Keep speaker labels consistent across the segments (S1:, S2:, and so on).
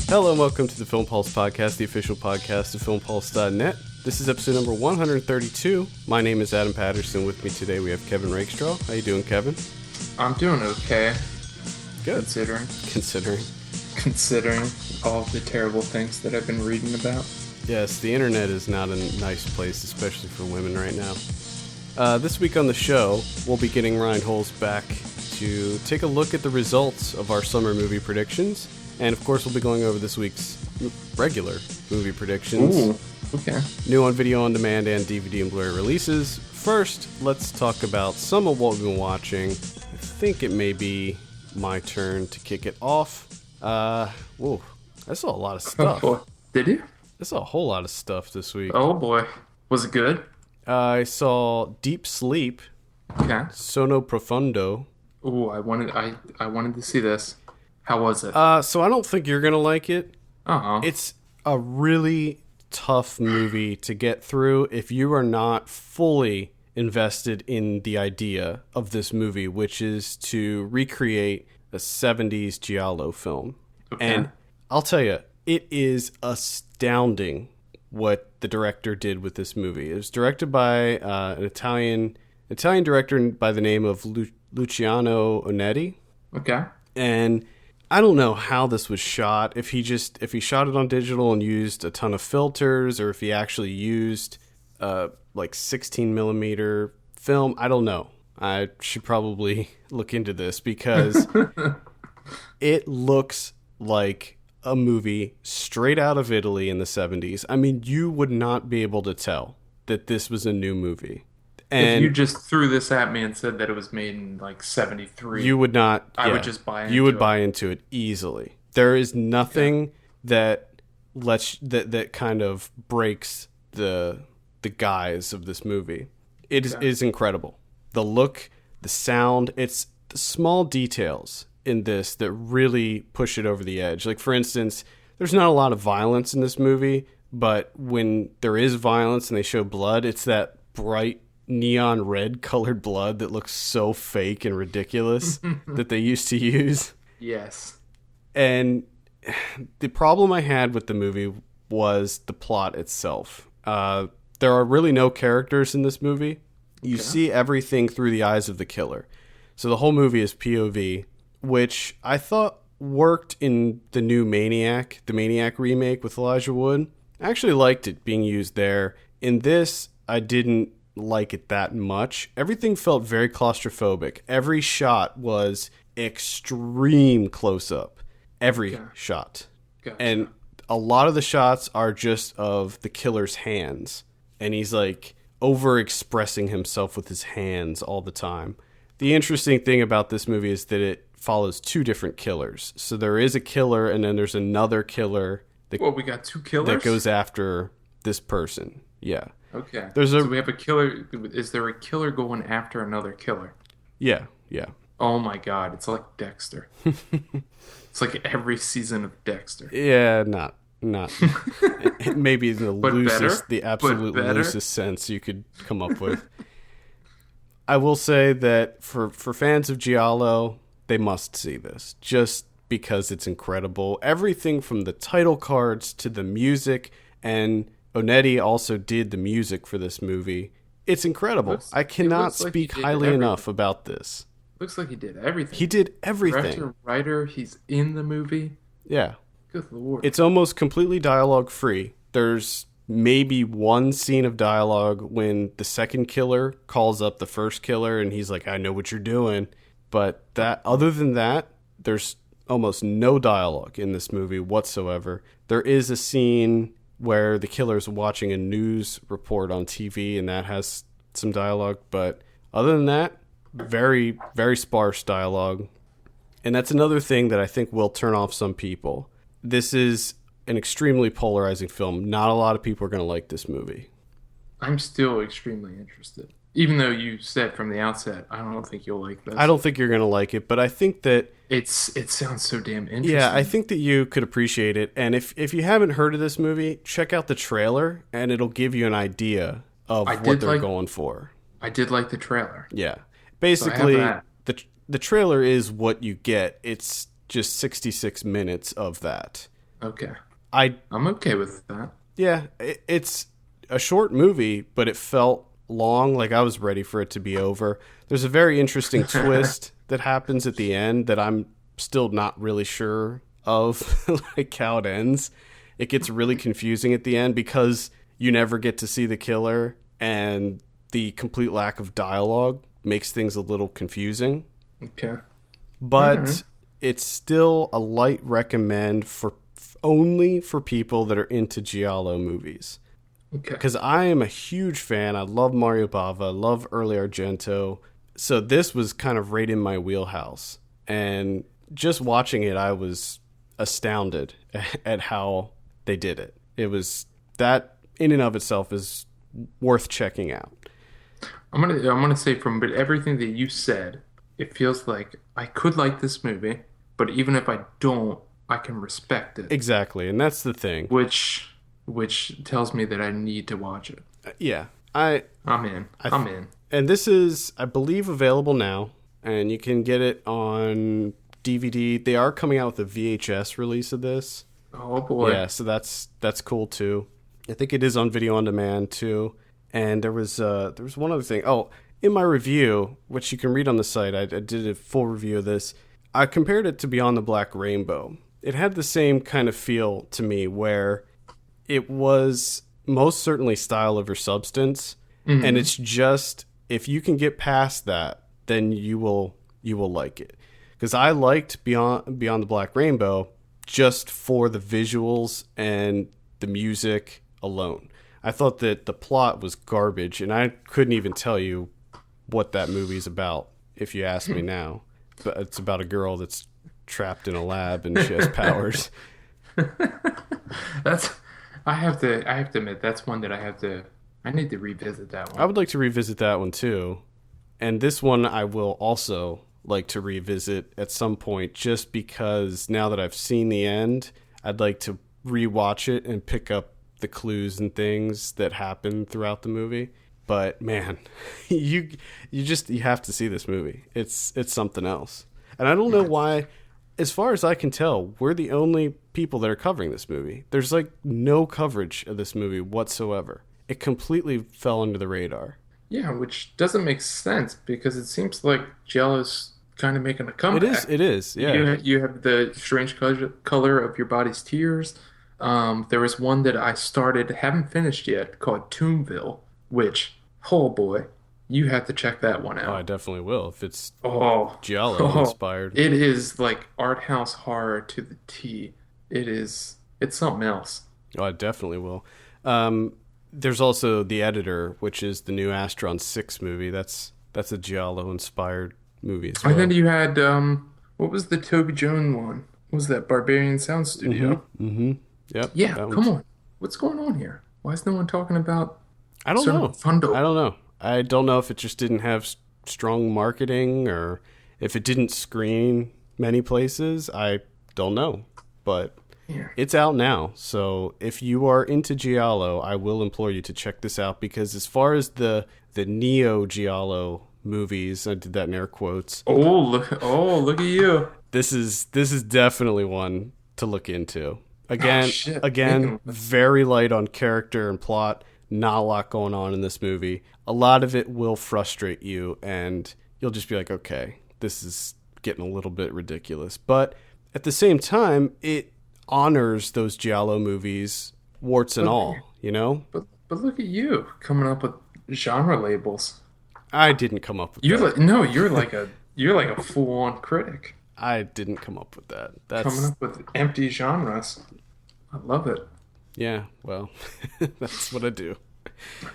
S1: Hello and welcome to the Film Pulse Podcast, the official podcast of filmpulse.net. This is episode number 132. My name is Adam Patterson. With me today we have Kevin Rakestraw. How you doing, Kevin?
S2: I'm doing okay.
S1: Good.
S2: Considering all of the terrible things that I've been reading about.
S1: Yes, the internet is not a nice place, especially for women right now. This week on the show, we'll be getting Ryan Holes back to take a look at the results of our summer movie predictions. And, of course, we'll be going over this week's regular movie predictions.
S2: Ooh, okay.
S1: New on video on demand and DVD and Blu-ray releases. First, let's talk about some of what we've been watching. I think it may be my turn to kick it off. Whoa, I saw a lot of stuff.
S2: Oh, did you?
S1: I saw a whole lot of stuff this week.
S2: Oh, boy. Was it good?
S1: I saw Deep Sleep.
S2: Okay.
S1: Sonno Profondo.
S2: Ooh, I wanted to see this. How was it?
S1: So I don't think you're going to like it.
S2: Uh-huh.
S1: It's a really tough movie to get through if you are not fully invested in the idea of this movie, which is to recreate a 70s Giallo film.
S2: Okay.
S1: And I'll tell you, it is astounding what the director did with this movie. It was directed by an Italian director by the name of Luciano Onetti.
S2: Okay.
S1: And I don't know how this was shot, if he shot it on digital and used a ton of filters, or if he actually used like 16 millimeter film. I don't know. I should probably look into this because it looks like a movie straight out of Italy in the 70s. I mean, you would not be able to tell that this was a new movie. And
S2: if you just threw this at me and said that it was made in like 73,
S1: you would not.
S2: I would just buy into it.
S1: You would buy into it easily. There is nothing that kind of breaks the guise of this movie. It is incredible. The look, the sound, it's the small details in this that really push it over the edge. Like, for instance, there's not a lot of violence in this movie, but when there is violence and they show blood, it's that bright neon red colored blood that looks so fake and ridiculous that they used to use.
S2: Yes.
S1: And the problem I had with the movie was the plot itself. There are really no characters in this movie. You see everything through the eyes of the killer. So the whole movie is POV, which I thought worked in the new Maniac, the Maniac remake with Elijah Wood. I actually liked it being used there. In this, I didn't like it that much. Everything felt very claustrophobic. Every shot was extreme close-up. Every shot. Gotcha. And a lot of the shots are just of the killer's hands. And he's like over-expressing himself with his hands all the time. The interesting thing about this movie is that it follows two different killers. So there is a killer, and then there's another killer that,
S2: we got two killers?
S1: That goes after this person. Yeah.
S2: Okay. So we have a killer. Is there a killer going after another killer?
S1: Yeah.
S2: Oh my God. It's like Dexter. It's like every season of Dexter.
S1: Yeah, not maybe the absolute loosest sense you could come up with. I will say that for fans of Giallo, they must see this just because it's incredible. Everything from the title cards to the music, and Onetti also did the music for this movie. It's incredible. I cannot speak highly enough about this.
S2: Looks like he did everything.
S1: He did everything.
S2: Director, writer, he's in the movie.
S1: Yeah.
S2: Good Lord.
S1: It's almost completely dialogue free. There's maybe one scene of dialogue when the second killer calls up the first killer and he's like, I know what you're doing. But other than that, there's almost no dialogue in this movie whatsoever. There is a scene where the killer's watching a news report on TV, and that has some dialogue. But other than that, very, very sparse dialogue. And that's another thing that I think will turn off some people. This is an extremely polarizing film. Not a lot of people are going to like this movie.
S2: I'm still extremely interested. Even though you said from the outset, I don't think you'll like this.
S1: I don't think you're going to like it, but I think that
S2: it sounds so damn interesting.
S1: Yeah, I think that you could appreciate it. And if you haven't heard of this movie, check out the trailer, and it'll give you an idea of what they're going for.
S2: I did like the trailer.
S1: Yeah. Basically, the trailer is what you get. It's just 66 minutes of that.
S2: Okay.
S1: I
S2: I'm okay with that.
S1: Yeah, it's a short movie, but it felt long. Like I was ready for it to be over. There's a very interesting twist that happens at the end that I'm still not really sure of, like how it ends. It gets really confusing at the end because you never get to see the killer, and the complete lack of dialogue makes things a little confusing.
S2: Okay. All right.
S1: But it's still a light recommend for only for people that are into giallo movies,
S2: Okay.
S1: because I am a huge fan. I love Mario Bava, I love early Argento, so this was kind of right in my wheelhouse. And just watching it, I was astounded at how they did it. It was that in and of itself is worth checking out.
S2: I'm gonna say from but everything that you said, it feels like I could like this movie, but even if I don't, I can respect it,
S1: Exactly, and that's the thing.
S2: which which tells me that I need to watch it.
S1: Yeah, I
S2: I'm in.
S1: I
S2: I'm in.
S1: and this is, I believe, available now, and you can get it on DVD. They are coming out with a VHS release of this.
S2: Oh boy.
S1: Yeah, so that's cool too. I think it is on video on demand too. And there was one other thing. Oh, in my review, which you can read on the site, I did a full review of this. I compared it to Beyond the Black Rainbow. It had the same kind of feel to me, where it was most certainly style over substance, and
S2: Hmm.
S1: it's just, if you can get past that, then you will like it. Because I liked Beyond the Black Rainbow just for the visuals and the music alone. I thought that the plot was garbage, and I couldn't even tell you what that movie's about if you ask me now. But it's about a girl that's trapped in a lab and she has powers.
S2: That's I have to admit that's one that I need to revisit that
S1: I
S2: one.
S1: would like to revisit that one too. And this one I will also like to revisit at some point, just because now that I've seen the end, I'd like to rewatch it and pick up the clues and things that happen throughout the movie. But man, you you have to see this movie. It's something else. And I don't know why, as far as I can tell, we're the only people that are covering this movie. There's like no coverage of this movie whatsoever. It completely fell under the radar.
S2: Yeah, which doesn't make sense because it seems like Jello's kind of making a
S1: It is.
S2: comeback.
S1: It is. Yeah.
S2: You have the strange color of your body's tears. There was one that I started, haven't finished yet, called Tombville, which, oh boy, you have to check that one
S1: Oh, I
S2: out.
S1: definitely will if it's
S2: Oh,
S1: Giallo
S2: oh,
S1: inspired.
S2: it is like art house horror to the T. It's something else.
S1: Oh, I definitely will. Um, there's also The Editor, which is the new Astron 6 movie. That's a Giallo inspired movie as
S2: And then
S1: well.
S2: you had what was the Toby Jones one? What was that Barbarian Sound Studio?
S1: Mm-hmm. Yep.
S2: Yeah,
S1: That
S2: come
S1: one's.
S2: on. What's going on here? Why is no one talking about
S1: I don't
S2: Sonno
S1: know. I
S2: Profondo?
S1: don't know. I don't know if it just didn't have strong marketing, or if it didn't screen many places. I don't know. But
S2: Yeah.
S1: it's out now. So if you are into Giallo, I will implore you to check this out, because as far as the Neo Giallo movies, I did that in air quotes.
S2: Oh, look at you.
S1: This is definitely one to look into.
S2: Oh
S1: Again,
S2: shit.
S1: again, very light on character and plot. Not a lot going on in this movie. A lot of it will frustrate you, and you'll just be like, okay, this is getting a little bit ridiculous. But at the same time, it honors those Giallo movies, warts and
S2: But,
S1: all. You know,
S2: but look at you coming up with genre labels.
S1: I didn't come up with
S2: You're
S1: that.
S2: like no, you're like a full-on critic
S1: I didn't come up with that.
S2: coming
S1: That's
S2: up with empty genres. I love it.
S1: Yeah. Well, that's what I do.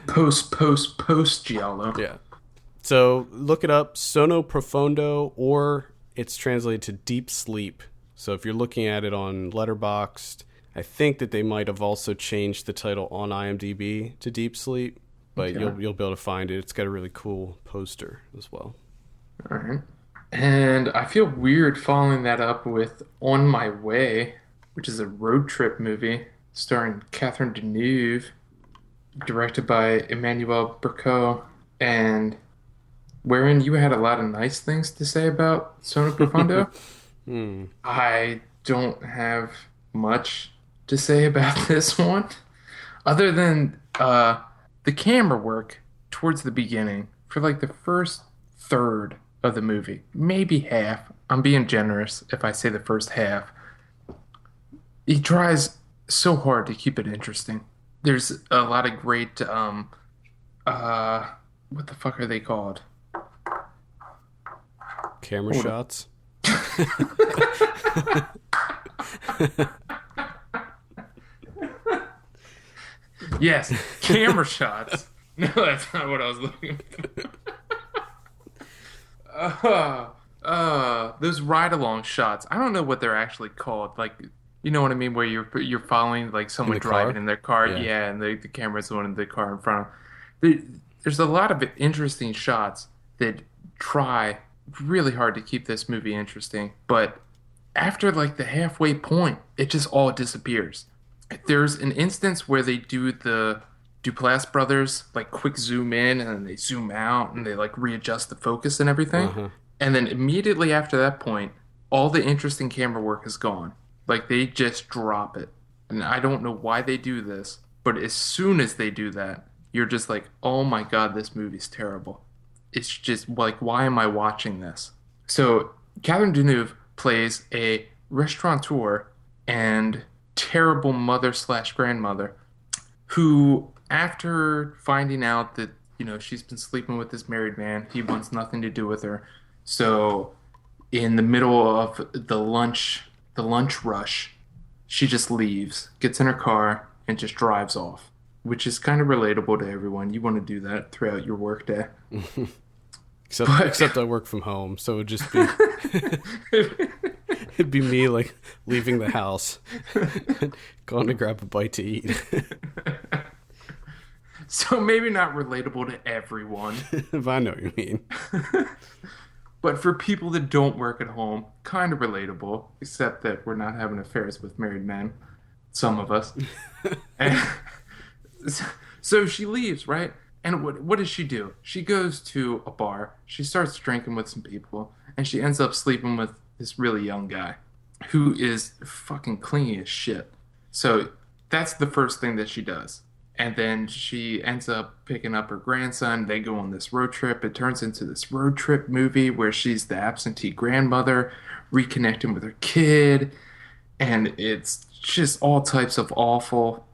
S2: Post giallo.
S1: Yeah. So look it up, Sonno Profondo, or it's translated to Deep Sleep. So if you're looking at it on Letterboxd, I think that they might have also changed the title on IMDb to Deep Sleep, but
S2: Okay.
S1: you'll be able to find it. It's got a really cool poster as well.
S2: All right. And I feel weird following that up with On My Way, which is a road trip movie starring Catherine Deneuve, directed by Emmanuel Berco, and wherein you had a lot of nice things to say about Sonno Profondo.
S1: Hmm.
S2: I don't have much. to say about this one, other than the camera work towards the beginning for like the first third of the movie, maybe half. I'm being generous if I say the first half. He tries so hard to keep it interesting. There's a lot of great uh what the fuck are they called?
S1: Camera
S2: Hold
S1: shots.
S2: Yes, camera shots. No, that's not what I was looking for. Those ride-along shots. I don't know what they're actually called. Like, you know what I mean, where you're following like
S1: In
S2: someone
S1: the
S2: driving
S1: car?
S2: in their car.
S1: Yeah.
S2: Yeah, and the camera's the one in the car in front of. There, there's a lot of interesting shots that try really hard to keep this movie interesting, but after like the halfway point, it just all disappears. There's an instance where they do the Duplass brothers like quick zoom in and then they zoom out and they like readjust the focus and everything.
S1: Uh-huh.
S2: And then immediately after that point, all the interesting camera work is gone. Like they just drop it. And I don't know why they do this, but as soon as they do that, you're just like, oh my God, this movie's terrible. It's just like, why am I watching this? So Catherine Deneuve plays a restaurateur and terrible mother slash grandmother who, after finding out that, she's been sleeping with this married man, he wants nothing to do with her. So in the middle of the lunch rush, she just leaves, gets in her car, and just drives off, which is kind of relatable to everyone. You want to do that throughout your workday. But
S1: Except I work from home, so it'd just be it'd be me like leaving the house, going to grab a bite to eat.
S2: so maybe not relatable to everyone,
S1: If I know what you mean.
S2: but for people that don't work at home, kind of relatable, except that we're not having affairs with married men, some of us. And so she leaves, right? And what does she do? She goes to a bar, she starts drinking with some people, and she ends up sleeping with this really young guy who is fucking clingy as shit. So that's the first thing that she does. And then she ends up picking up her grandson. They go on this road trip. It turns into this road trip movie where she's the absentee grandmother reconnecting with her kid. And it's just all types of awful.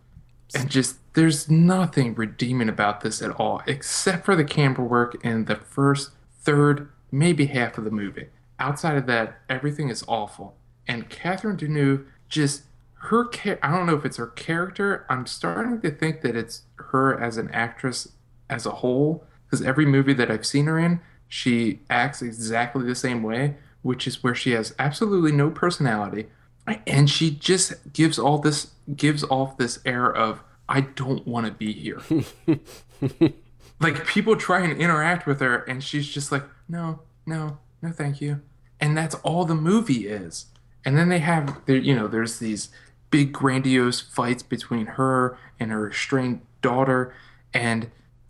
S2: And just, there's nothing redeeming about this at all, except for the camera work in the first third, maybe half of the movie. Outside of that, everything is awful. And Catherine Deneuve just I don't know if it's her character. I'm starting to think that it's her as an actress as a whole, because every movie that I've seen her in, she acts exactly the same way, which is where she has absolutely no personality, and she just gives off this air of I don't want to be here. Like people try and interact with her, and she's just like, no, no, no, thank you. And that's all the movie is. And then there's these big grandiose fights between her and her estranged daughter, and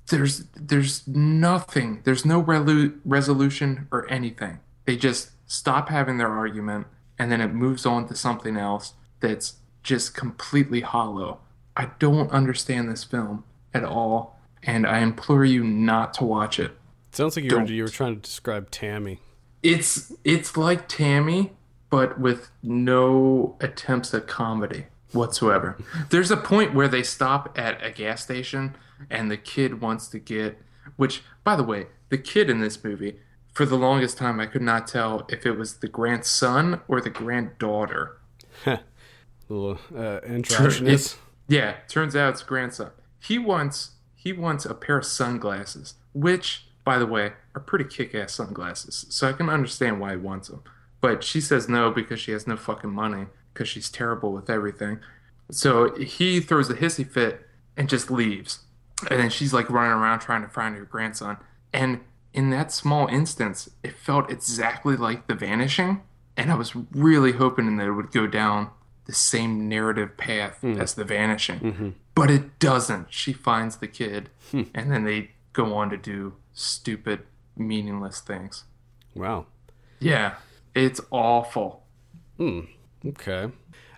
S2: there's nothing, there's no resolution or anything. They just stop having their argument, and then it moves on to something else that's just completely hollow. I don't understand this film at all, and I implore you not to watch it.
S1: Sounds like
S2: Don't.
S1: you were trying to describe Tammy.
S2: It's like Tammy, but with no attempts at comedy whatsoever. There's a point where they stop at a gas station and the kid wants to get, which, by the way, the kid in this movie, for the longest time, I could not tell if it was the grandson or the granddaughter.
S1: A little androgynous.
S2: Yeah, turns out it's grandson. He wants a pair of sunglasses, which, by the way, are pretty kick-ass sunglasses. So I can understand why he wants them. But she says no because she has no fucking money because she's terrible with everything. So he throws a hissy fit and just leaves. And then she's like running around trying to find her grandson. And in that small instance, it felt exactly like The Vanishing. And I was really hoping that it would go down the same narrative path as The Vanishing. But it doesn't. She finds the kid, and then they go on to do stupid, meaningless things.
S1: Wow.
S2: Yeah, it's awful.
S1: Okay.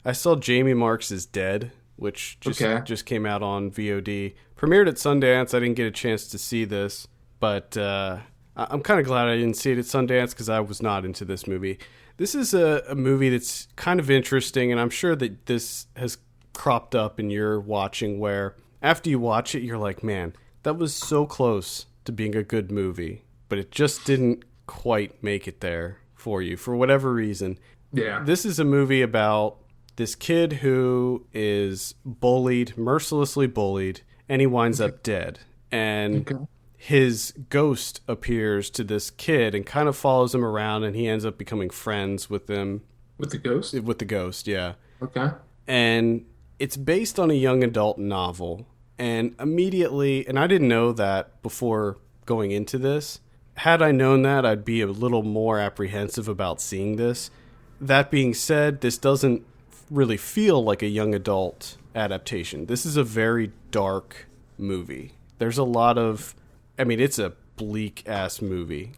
S1: I saw Jamie Marks is Dead, which just came out on VOD. Premiered at Sundance. I didn't get a chance to see this, but I'm kind of glad I didn't see it at Sundance because I was not into this movie. This is a movie that's kind of interesting, and I'm sure that this has cropped up in your watching where after you watch it, you're like, man, that was so close to being a good movie, but it just didn't quite make it there for you for whatever reason.
S2: Yeah.
S1: This is a movie about this kid who is bullied, mercilessly bullied, and he winds up dead. And his ghost appears to this kid and kind of follows him around, and he ends up becoming friends with him.
S2: With the ghost?
S1: With the ghost, yeah.
S2: Okay.
S1: And it's based on a young adult novel. And immediately, and I didn't know that before going into this. Had I known that, I'd be a little more apprehensive about seeing this. That being said, this doesn't really feel like a young adult adaptation. This is a very dark movie. There's a lot of... I mean, it's a bleak-ass movie.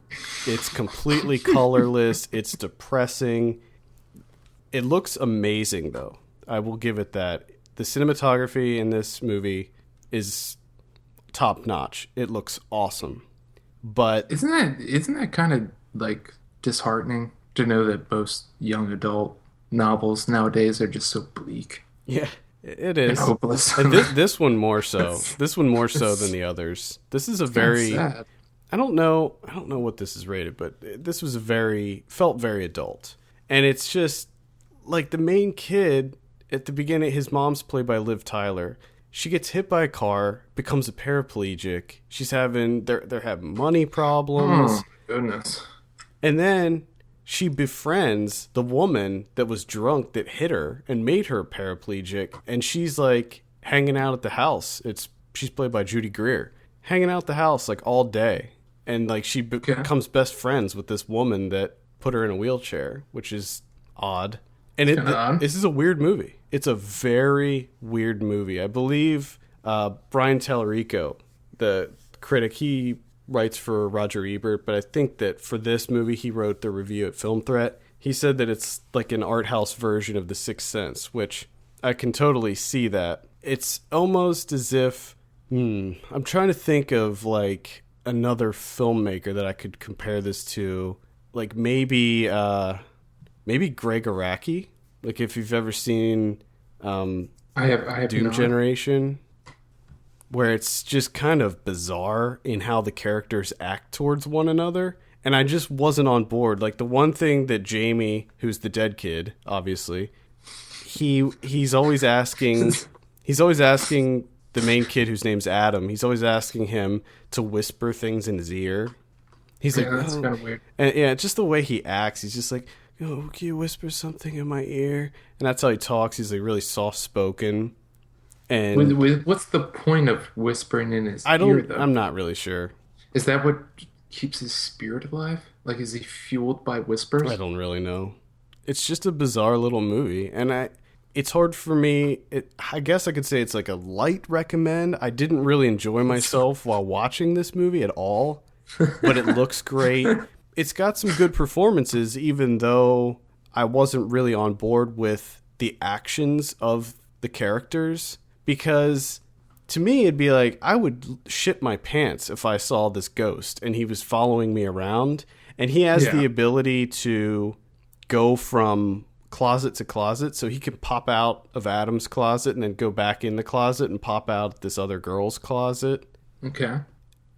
S1: It's completely colorless. It's depressing. It looks amazing, though. I will give it that. The cinematography in this movie is top-notch. It looks awesome. But
S2: isn't that kind of like disheartening to know that most young adult novels nowadays are just so bleak?
S1: Yeah, it is.
S2: And hopeless.
S1: And this one more so. This one more so than the others. This is a very
S2: sad.
S1: I don't know what this is rated, but this was felt very adult. And it's just like the main kid at the beginning, his mom's played by Liv Tyler. She gets hit by a car, becomes a paraplegic. They're having money problems.
S2: Oh, goodness. And
S1: then she befriends the woman that was drunk that hit her and made her paraplegic. And she's like hanging out at the house. She's played by Judy Greer. Hanging out at the house like all day. And like she becomes best friends with this woman that put her in a wheelchair, which is odd. And this is a weird movie. It's a very weird movie. I believe Brian Tallarico, the critic, he writes for Roger Ebert, but I think that for this movie, he wrote the review at Film Threat. He said that it's like an art house version of The Sixth Sense, which I can totally see that. It's almost as if, I'm trying to think of like another filmmaker that I could compare this to, like maybe Greg Araki. Like if you've ever seen
S2: I have
S1: Doom
S2: not.
S1: Generation, where it's just kind of bizarre in how the characters act towards one another. And I just wasn't on board. Like the one thing that Jamie, who's the dead kid, obviously, he's always asking the main kid whose name's Adam, he's always asking him to whisper things in his ear. He's like,
S2: that's kind of weird.
S1: And yeah, just the way he acts, he's just like, oh, can you whisper something in my ear? And that's how he talks. He's like really soft spoken. And
S2: What's the point of whispering in his ear, though?
S1: I'm not really sure.
S2: Is that what keeps his spirit alive? Like, is he fueled by whispers?
S1: I don't really know. It's just a bizarre little movie, and it's hard for me. I guess I could say it's like a light recommend. I didn't really enjoy myself while watching this movie at all, but it looks great. It's got some good performances, even though I wasn't really on board with the actions of the characters, because to me it'd be like I would shit my pants if I saw this ghost and he was following me around, and he has the ability to go from closet to closet, so he can pop out of Adam's closet and then go back in the closet and pop out this other girl's closet.
S2: Okay.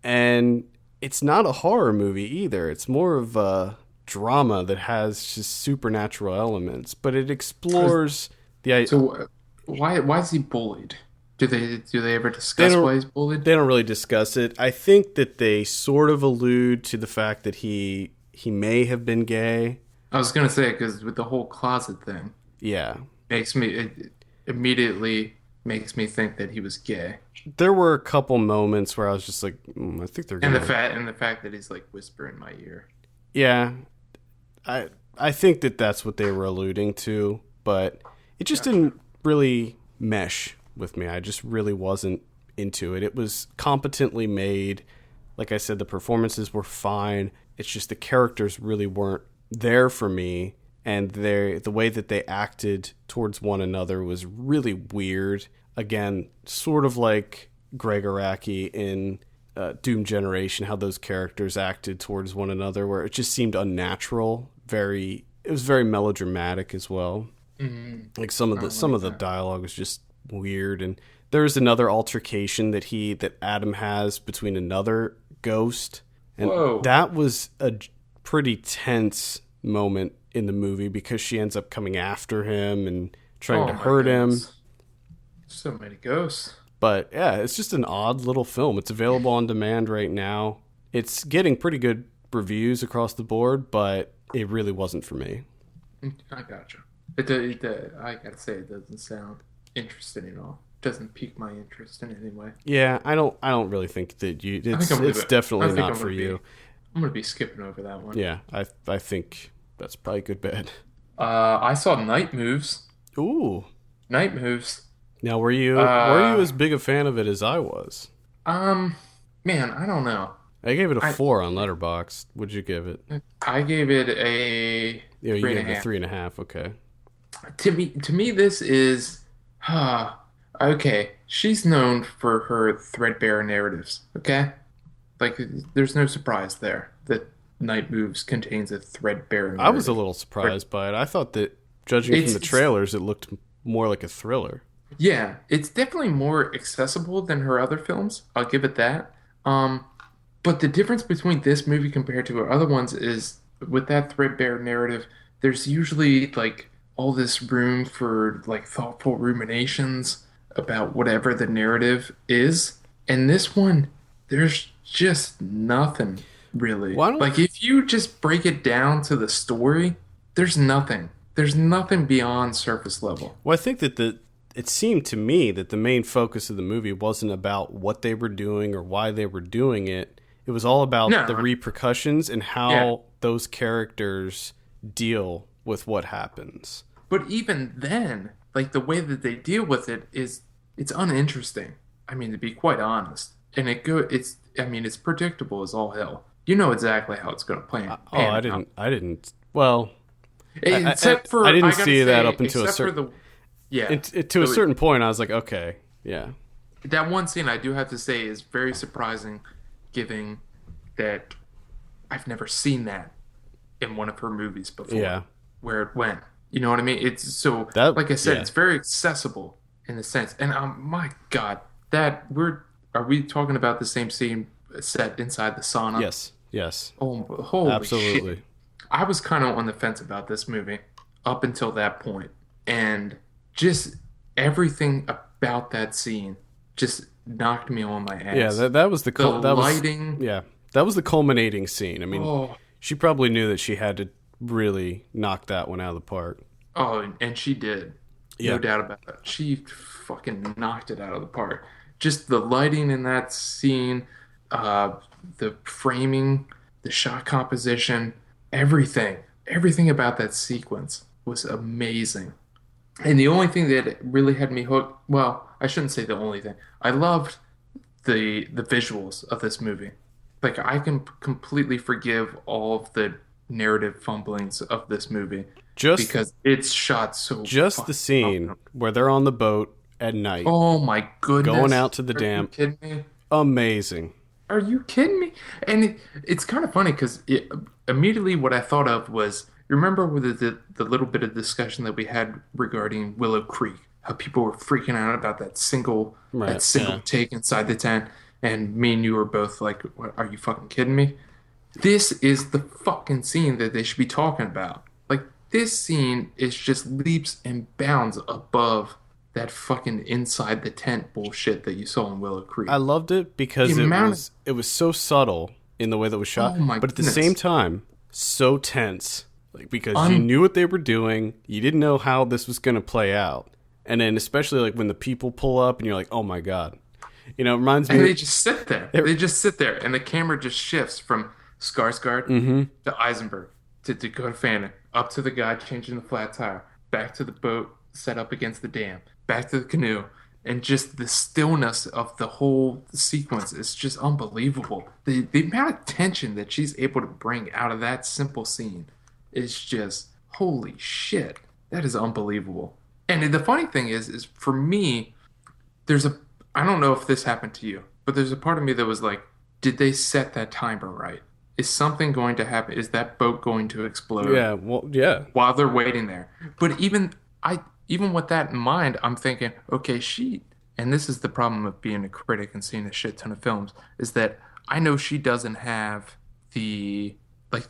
S1: And it's not a horror movie either. It's more of a drama that has just supernatural elements, but it explores the idea.
S2: So why is he bullied? Do they ever discuss why he's bullied?
S1: They don't really discuss it. I think that they sort of allude to the fact that he may have been gay.
S2: I was gonna say, because with the whole closet thing,
S1: Yeah.
S2: it immediately makes me think that he was gay.
S1: There were a couple moments where I was just like, I think they're gonna...
S2: And the fact that he's like whispering in my ear.
S1: Yeah. I think that that's what they were alluding to, but it just didn't really mesh with me. I just really wasn't into it. It was competently made. Like I said, the performances were fine. It's just the characters really weren't there for me. and the way that they acted towards one another was really weird. Again, sort of like Greg Araki in Doom Generation, how those characters acted towards one another, where it just seemed unnatural. It was very melodramatic as well.
S2: Mm-hmm.
S1: Like some of the dialogue was just weird, and there's another altercation that Adam has between another ghost, and
S2: Whoa.
S1: that was a pretty tense moment in the movie because she ends up coming after him and trying to hurt him.
S2: So many ghosts.
S1: But yeah, it's just an odd little film. It's available on demand right now. It's getting pretty good reviews across the board, but it really wasn't for me.
S2: I gotcha. I gotta say, it doesn't sound interesting at all. It doesn't pique my interest in any way.
S1: Yeah, I don't really think that it's definitely not for you.
S2: I'm gonna be skipping over that one.
S1: Yeah, I think that's probably a good bet.
S2: I saw Night Moves.
S1: Ooh,
S2: Night Moves.
S1: Now, were you as big a fan of it as I was?
S2: Man, I don't know.
S1: I gave it a 4 on Letterboxd. What'd you give it?
S2: I gave it a
S1: you
S2: 3.5.
S1: gave it a 3.5. Okay.
S2: To me, this is, okay. She's known for her threadbare narratives. Okay, like there's no surprise there that Night Moves contains a threadbare narrative.
S1: I was a little surprised by it. I thought that, judging from the trailers, it looked more like a thriller.
S2: Yeah, it's definitely more accessible than her other films. I'll give it that. But the difference between this movie compared to her other ones is with that threadbare narrative, there's usually like all this room for like thoughtful ruminations about whatever the narrative is. And this one, there's just nothing really. Like if you just break it down to the story, there's nothing. There's nothing beyond surface level.
S1: Well, I think that it seemed to me that the main focus of the movie wasn't about what they were doing or why they were doing it. It was all about the repercussions and how those characters deal with what happens.
S2: But even then, like the way that they deal with it it's uninteresting. I mean, to be quite honest. And it's predictable as all hell. You know exactly how it's going to play.
S1: I didn't. Well,
S2: except for
S1: I didn't see that up until a certain. To a certain point, I was like, okay, yeah.
S2: That one scene I do have to say is very surprising, given that I've never seen that in one of her movies before.
S1: Yeah.
S2: Where it went. You know what I mean? It's so, like I said, it's very accessible in a sense. And my God, are we talking about the same scene set inside the sauna?
S1: Yes.
S2: Oh, holy
S1: absolutely.
S2: Shit. I was kind of on the fence about this movie up until that point. And just everything about that scene just knocked me on my ass.
S1: Yeah, that was the
S2: lighting.
S1: That was the culminating scene. I mean, she probably knew that she had to really knock that one out of the park.
S2: Oh, and she did. No doubt about that. She fucking knocked it out of the park. Just the lighting in that scene, the framing, the shot composition, everything about that sequence was amazing. And the only thing that really had me hooked, well, I shouldn't say the only thing. I loved the visuals of this movie. Like, I can completely forgive all of the narrative fumblings of this movie because it's shot so
S1: just the scene where they're on the boat at night.
S2: Oh my goodness.
S1: Going out to the dam.
S2: Are you kidding me?
S1: Amazing.
S2: Are you kidding me? And it's kind of funny because immediately what I thought of was, remember with the little bit of discussion that we had regarding Willow Creek, how people were freaking out about that single take inside the tent, and me and you were both like, what, are you fucking kidding me? This is the fucking scene that they should be talking about. Like, this scene is just leaps and bounds above that fucking inside the tent bullshit that you saw in Willow Creek.
S1: I loved it because it was so subtle in the way that it was shot, but at the same time, so tense. Like, because you knew what they were doing, you didn't know how this was going to play out. And then especially like when the people pull up and you're like, oh my God. You know, it reminds me.
S2: And they just sit there. They just sit there and the camera just shifts from Skarsgård to Eisenberg to Dakota Fanning, up to the guy changing the flat tire, back to the boat set up against the dam, back to the canoe. And just the stillness of the whole sequence is just unbelievable. The amount of tension that she's able to bring out of that simple scene is just Holy shit. That is unbelievable. And the funny thing is for me, there's a, I don't know if this happened to you, but there's a part of me that was like, did they set that timer right? Is something going to happen? Is that boat going to explode
S1: Yeah, well, yeah.
S2: while they're waiting there? But even with that in mind, I'm thinking, okay, and this is the problem of being a critic and seeing a shit ton of films, is that I know she doesn't have the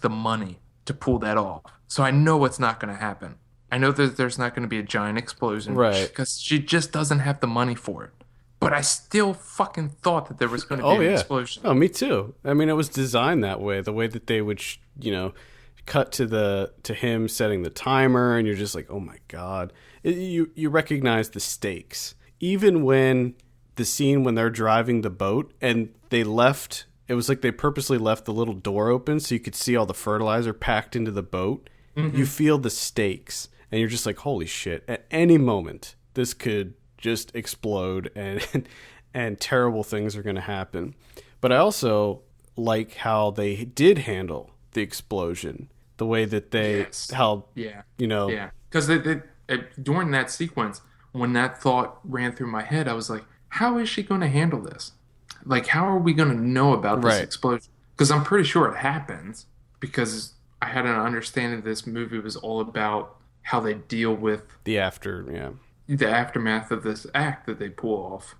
S2: the money to pull that off. So I know it's not going to happen. I know that there's not going to be a giant explosion
S1: Right.
S2: because she just doesn't have the money for it. But I still fucking thought that there was going to be
S1: Oh
S2: an
S1: yeah.
S2: explosion.
S1: Oh, me too. I mean, it was designed that way. The way that they would, cut to him setting the timer, and you're just like, oh my god. You recognize the stakes, even when the scene when they're driving the boat and they left. It was like they purposely left the little door open so you could see all the fertilizer packed into the boat.
S2: Mm-hmm.
S1: You feel the stakes, and you're just like, holy shit! At any moment, this could just explode and terrible things are going to happen. But I also like how they did handle the explosion, the way that they
S2: Yes.
S1: how
S2: Yeah.
S1: you know
S2: Yeah. Because during that sequence, when that thought ran through my head, I was like, how is she going to handle this? Like, how are we going to know about this
S1: right,
S2: explosion? Because I'm pretty sure it happens because I had an understanding this movie was all about how they deal with
S1: the after, yeah.
S2: the aftermath of this act that they pull off.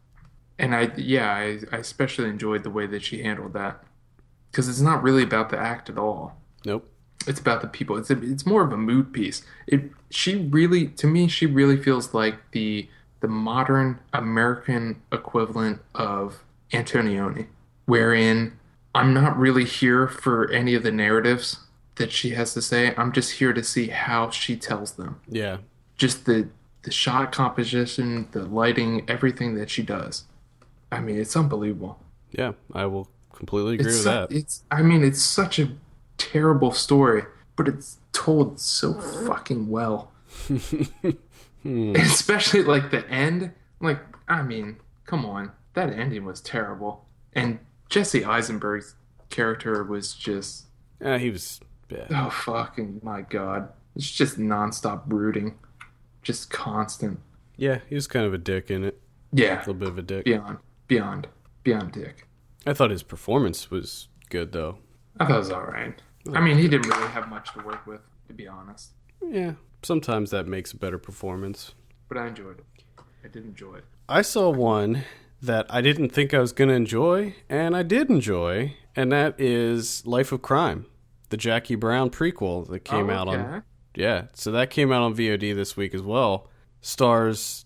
S2: And I especially enjoyed the way that she handled that because it's not really about the act at all.
S1: Nope.
S2: It's about the people. It's more of a mood piece. She really, to me, she really feels like the modern American equivalent of Antonioni, wherein I'm not really here for any of the narratives that she has to say. I'm just here to see how she tells them.
S1: Yeah.
S2: Just the shot composition, the lighting, everything that she does. I mean, it's unbelievable.
S1: Yeah, I will completely agree with that.
S2: I mean, it's such a terrible story, but it's told so fucking well. Especially like the end. Like, I mean, come on. That ending was terrible. And Jesse Eisenberg's character was just,
S1: He was yeah.
S2: oh fucking my God. It's just nonstop brooding. Just constant.
S1: Yeah, he was kind of a dick in it. A
S2: Yeah.
S1: little bit of a dick.
S2: Beyond dick.
S1: I thought his performance was good though.
S2: I thought it was all right. I mean, he didn't really have much to work with, to be honest.
S1: Yeah, sometimes that makes a better performance.
S2: But I enjoyed it. I did enjoy it.
S1: I saw one that I didn't think I was going to enjoy, and I did enjoy, and that is Life of Crime, the Jackie Brown prequel that came out on. Yeah, so that came out on VOD this week as well. Stars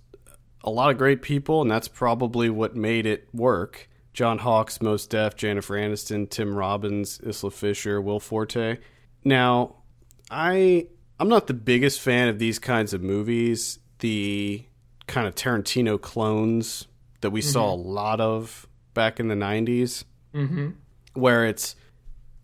S1: a lot of great people, and that's probably what made it work. John Hawkes, Mos Def, Jennifer Aniston, Tim Robbins, Isla Fisher, Will Forte. Now, I'm not the biggest fan of these kinds of movies, the kind of Tarantino clones that we saw a lot of back in the 90s, where it's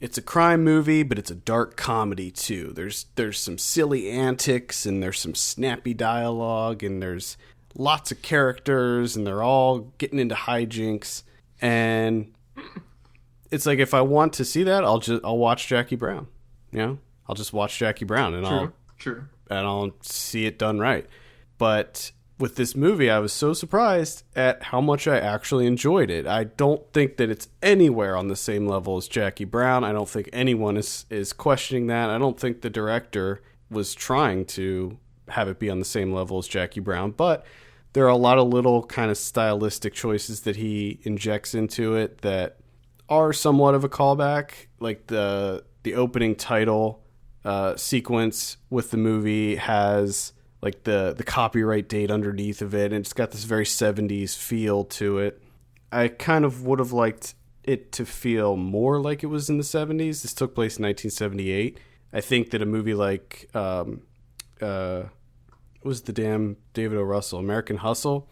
S1: a crime movie, but it's a dark comedy too. There's some silly antics, and there's some snappy dialogue, and there's lots of characters, and they're all getting into hijinks. And it's like, if I want to see that, I'll watch Jackie Brown. You know, I'll just watch Jackie Brown, and I'll see it done right. But with this movie, I was so surprised at how much I actually enjoyed it. I don't think that it's anywhere on the same level as Jackie Brown. I don't think anyone is questioning that. I don't think the director was trying to have it be on the same level as Jackie Brown, but there are a lot of little kind of stylistic choices that he injects into it that are somewhat of a callback, like the opening title sequence with the movie has like the copyright date underneath of it, and it's got this very 70s feel to it. I kind of would have liked it to feel more like it was in the 70s. This took place in 1978. I think that a movie like was the damn David O. Russell, American Hustle.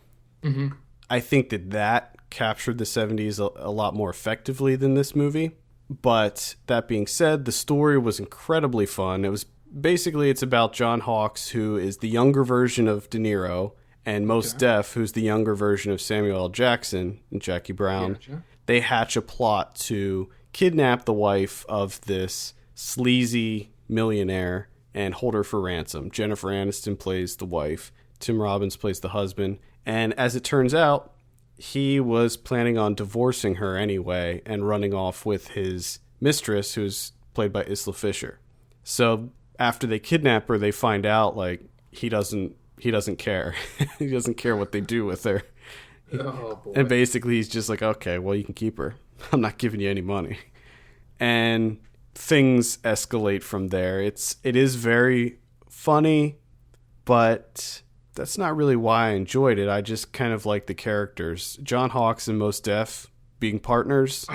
S1: I think that captured the 70s a lot more effectively than this movie. But that being said, the story was incredibly fun. It's about John Hawkes, who is the younger version of De Niro, and Mos Def, who's the younger version of Samuel L. Jackson and Jackie Brown.
S2: Gotcha.
S1: They hatch a plot to kidnap the wife of this sleazy millionaire and hold her for ransom. Jennifer Aniston plays the wife. Tim Robbins plays the husband. And as it turns out, he was planning on divorcing her anyway and running off with his mistress, who's played by Isla Fisher. So after they kidnap her, they find out like he doesn't care. He doesn't care what they do with her.
S2: Oh, boy.
S1: And basically he's just like, okay, well, you can keep her. I'm not giving you any money. And things escalate from there. It is very funny, but that's not really why I enjoyed it. I just kind of like the characters. John Hawkes and Mos Def being partners.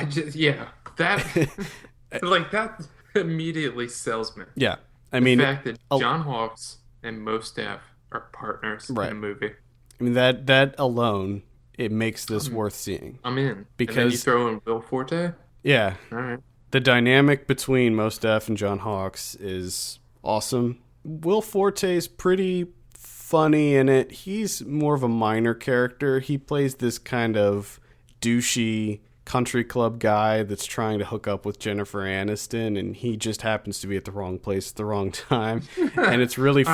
S2: That immediately sells me.
S1: Yeah.
S2: The fact that John Hawkes and Mos Def are partners in a movie.
S1: I mean, that alone, it makes this worth seeing.
S2: I'm in.
S1: Because
S2: and then you throw in Will Forte?
S1: Yeah.
S2: All right.
S1: The dynamic between Mos Def and John Hawkes is awesome. Will Forte is pretty funny in it. He's more of a minor character. He plays this kind of douchey country club guy that's trying to hook up with Jennifer Aniston, and he just happens to be at the wrong place at the wrong time. And it's really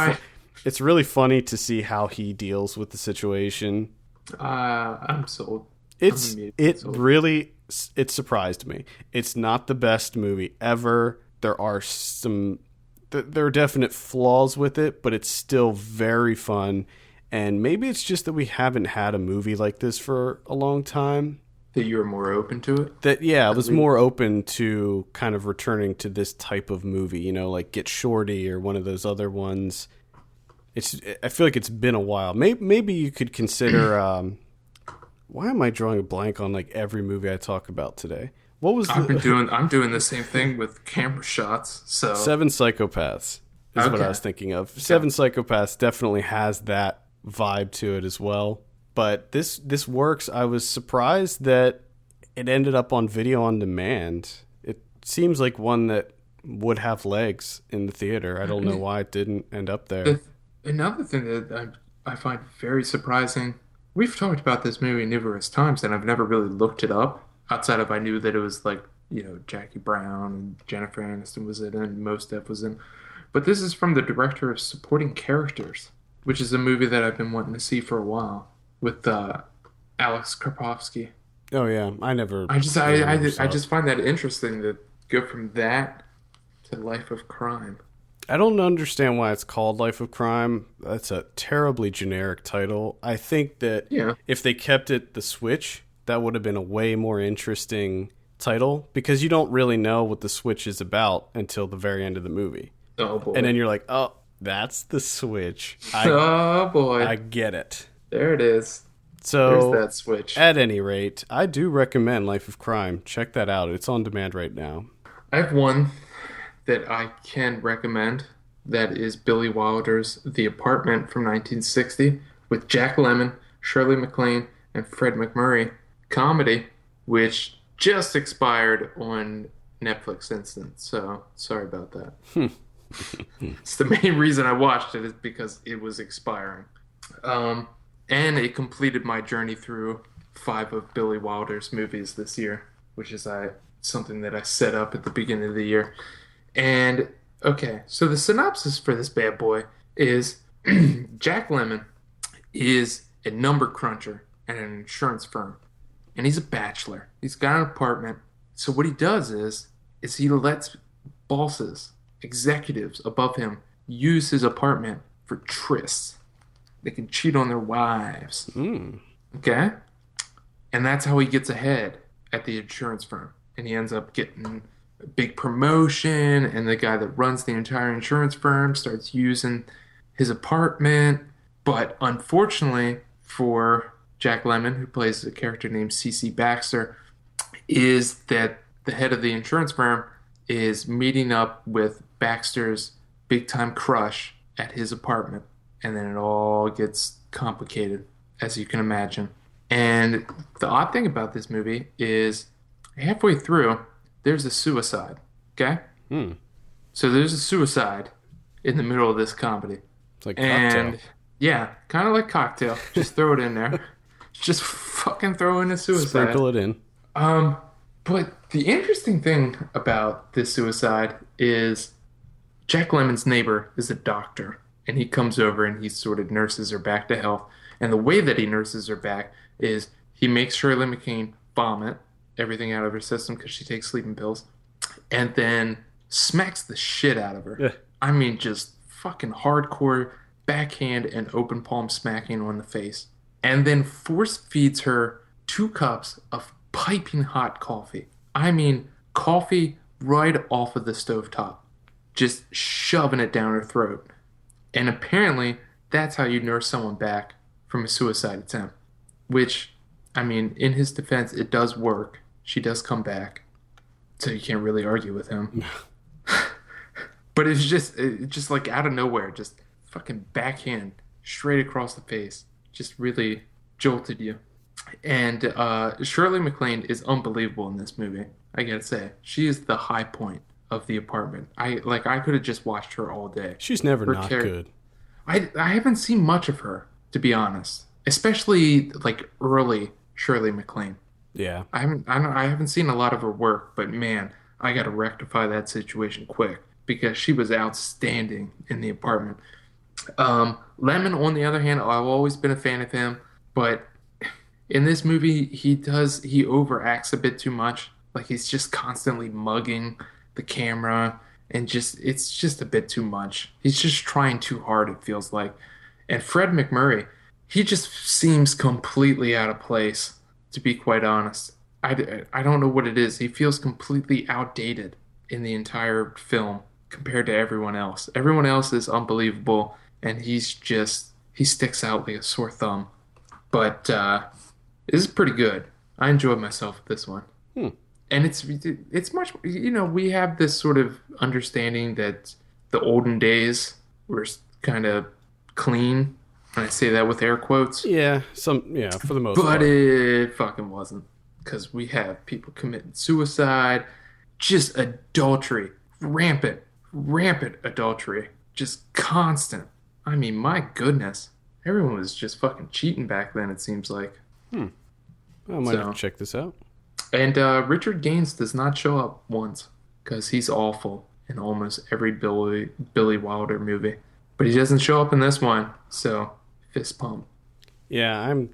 S1: it's really funny to see how he deals with the situation.
S2: I'm sold.
S1: It surprised me. It's not the best movie ever. There are definite flaws with it, but it's still very fun. And maybe it's just that we haven't had a movie like this for a long time.
S2: That you were more open to it?
S1: I was more open to kind of returning to this type of movie, you know, like Get Shorty or one of those other ones. I feel like it's been a while. Maybe you could consider. Why am I drawing a blank on like every movie I talk about today?
S2: I'm doing the same thing with camera shots. So
S1: Seven Psychopaths is what I was thinking of. Okay. Seven Psychopaths definitely has that vibe to it as well. But this works. I was surprised that it ended up on video on demand. It seems like one that would have legs in the theater. I don't know why it didn't end up there.
S2: Another thing that I find very surprising, we've talked about this movie numerous times, and I've never really looked it up outside of I knew that it was like, you know, Jackie Brown and Jennifer Aniston was in it and Mos Def was in. But this is from the director of Supporting Characters, which is a movie that I've been wanting to see for a while with Alex Karpovsky.
S1: Oh yeah, I
S2: just find that interesting to go from that to Life of Crime.
S1: I don't understand why it's called Life of Crime. That's a terribly generic title. I think that if they kept it The Switch, that would have been a way more interesting title, because you don't really know what The Switch is about until the very end of the movie.
S2: Oh boy.
S1: And then you're like, oh, that's The Switch.
S2: Oh boy.
S1: I get it.
S2: There it is.
S1: So,
S2: there's that switch.
S1: At any rate, I do recommend Life of Crime. Check that out. It's on demand right now.
S2: I have one that I can recommend. That is Billy Wilder's The Apartment from 1960 with Jack Lemmon, Shirley MacLaine, and Fred MacMurray. Comedy, which just expired on Netflix Instant. So, sorry about that. It's the main reason I watched it is because it was expiring. And it completed my journey through 5 of Billy Wilder's movies this year, which is something that I set up at the beginning of the year. And, okay, so the synopsis for this bad boy is Jack Lemmon is a number cruncher at an insurance firm. And he's a bachelor. He's got an apartment. So what he does is he lets bosses, executives above him, use his apartment for trysts. They can cheat on their wives. Okay? And that's how he gets ahead at the insurance firm. And he ends up getting a big promotion, and the guy that runs the entire insurance firm starts using his apartment. But unfortunately for Jack Lemmon, who plays a character named CC Baxter, is that the head of the insurance firm is meeting up with Baxter's big-time crush at his apartment. And then it all gets complicated, as you can imagine. And the odd thing about this movie is halfway through, there's a suicide, okay? So there's a suicide in the middle of this comedy.
S1: It's like Cocktail.
S2: And yeah, kind of like Cocktail. Just throw it in there. Just fucking throw in a suicide.
S1: Sprinkle it in.
S2: But the interesting thing about this suicide is Jack Lemmon's neighbor is a doctor, and he comes over and he sort of nurses her back to health. And the way that he nurses her back is he makes Shirley MacLaine vomit everything out of her system because she takes sleeping pills, and then smacks the shit out of her.
S1: Yeah.
S2: I mean, just fucking hardcore backhand and open palm smacking on the face. And then force feeds her 2 cups of piping hot coffee. I mean, coffee right off of the stovetop, just shoving it down her throat. And apparently, that's how you nurse someone back from a suicide attempt. Which, I mean, in his defense, it does work. She does come back. So you can't really argue with him. But it's just like out of nowhere, just fucking backhand straight across the face. Just really jolted you. And Shirley MacLaine is unbelievable in this movie. I gotta say, she is the high point of the apartment. I could have just watched her all day.
S1: She's never
S2: Her
S1: not
S2: char-
S1: good.
S2: I haven't seen much of her, to be honest. Especially like early Shirley MacLaine.
S1: Yeah.
S2: I haven't seen a lot of her work, but man, I gotta rectify that situation quick because she was outstanding in the apartment. Lemon, on the other hand, I've always been a fan of him, but in this movie, he overacts a bit too much. Like he's just constantly mugging the camera, and it's just a bit too much. He's just trying too hard, it feels like. And Fred McMurray, he just seems completely out of place, to be quite honest. I don't know what it is. He feels completely outdated in the entire film compared to everyone else. Everyone else is unbelievable, and he sticks out like a sore thumb. But this is pretty good. I enjoyed myself with this one.
S1: Hmm.
S2: And it's much, we have this sort of understanding that the olden days were kind of clean. And I say that with air quotes.
S1: Yeah, for the most
S2: But
S1: part.
S2: it fucking wasn't. Because we have people committing suicide, just adultery, rampant adultery, just constant. I mean, my goodness. Everyone was just fucking cheating back then, it seems like.
S1: I might have to check this out.
S2: And Richard Gaines does not show up once because he's awful in almost every Billy Wilder movie. But he doesn't show up in this one, so fist pump.
S1: Yeah, I'm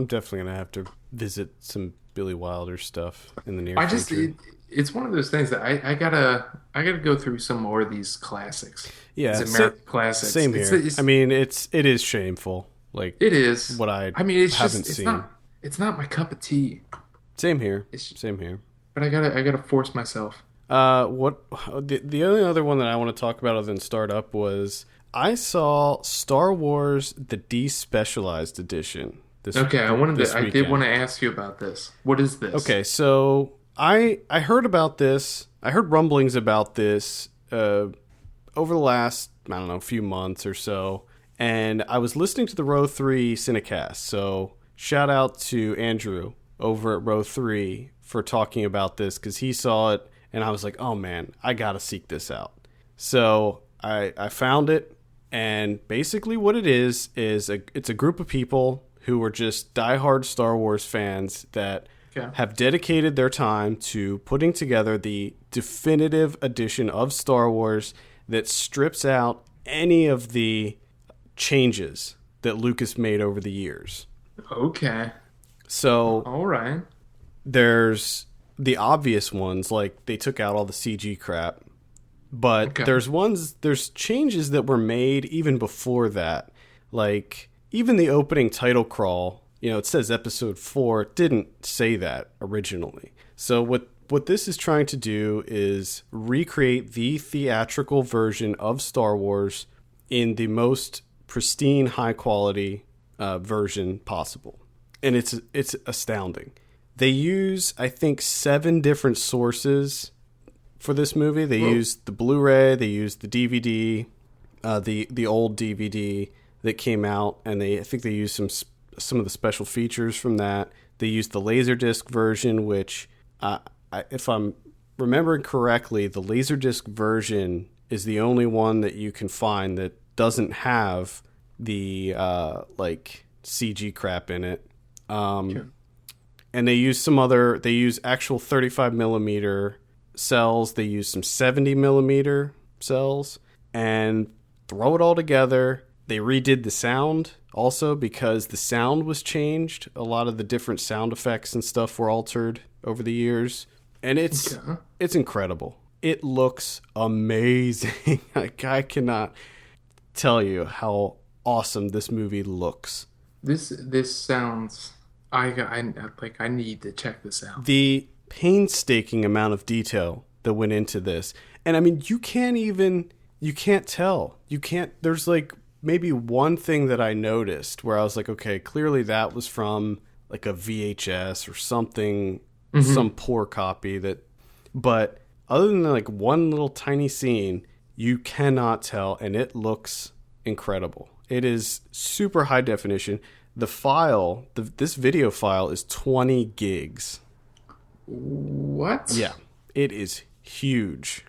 S1: definitely gonna have to visit some Billy Wilder stuff in the near future.
S2: It's one of those things that I gotta go through some more of these classics.
S1: Yeah,
S2: These American classics.
S1: Same here. I mean, it is shameful. Like
S2: it is
S1: what I
S2: mean, it's
S1: haven't
S2: just
S1: seen.
S2: it's not my cup of tea.
S1: Same here. Same here.
S2: But I gotta force myself.
S1: What the only other one that I want to talk about other than Startup was I saw Star Wars the Despecialized edition.
S2: I did want to ask you about this. What is this?
S1: Okay, so I heard about this. I heard rumblings about this over the last, I don't know, few months or so, and I was listening to the Row 3 Cinecast. So shout out to Andrew over at Row 3 for talking about this because he saw it, and I was like, oh man, I gotta seek this out. So I found it, and basically what it is it's a group of people who are just diehard Star Wars fans that have dedicated their time to putting together the definitive edition of Star Wars that strips out any of the changes that Lucas made over the years.
S2: Okay.
S1: So,
S2: all right.
S1: There's the obvious ones, like they took out all the CG crap, but there's changes that were made even before that. Like even the opening title crawl, it says episode 4, it didn't say that originally. So what this is trying to do is recreate the theatrical version of Star Wars in the most pristine, high quality version possible. And it's astounding. They use, I think, 7 different sources for this movie. They used the Blu-ray, they used the DVD, the old DVD that came out, and I think they used some of the special features from that. They used the Laserdisc version, which, if I'm remembering correctly, the Laserdisc version is the only one that you can find that doesn't have the CG crap in it. And they use actual 35 millimeter cells. They use some 70 millimeter cells. and throw it all together. They redid the sound also because the sound was changed. A lot of the different sound effects and stuff were altered over the years. And it's incredible. It looks amazing. Like, I cannot tell you how awesome this movie looks.
S2: This sounds. I need to check this out.
S1: The painstaking amount of detail that went into this, and I mean, you can't tell. There's like maybe one thing that I noticed where I was like, okay, clearly that was from like a VHS or something, some poor copy but other than like one little tiny scene, you cannot tell, and it looks incredible. It is super high definition. The file, this video file is 20 gigs.
S2: What?
S1: Yeah, it is huge.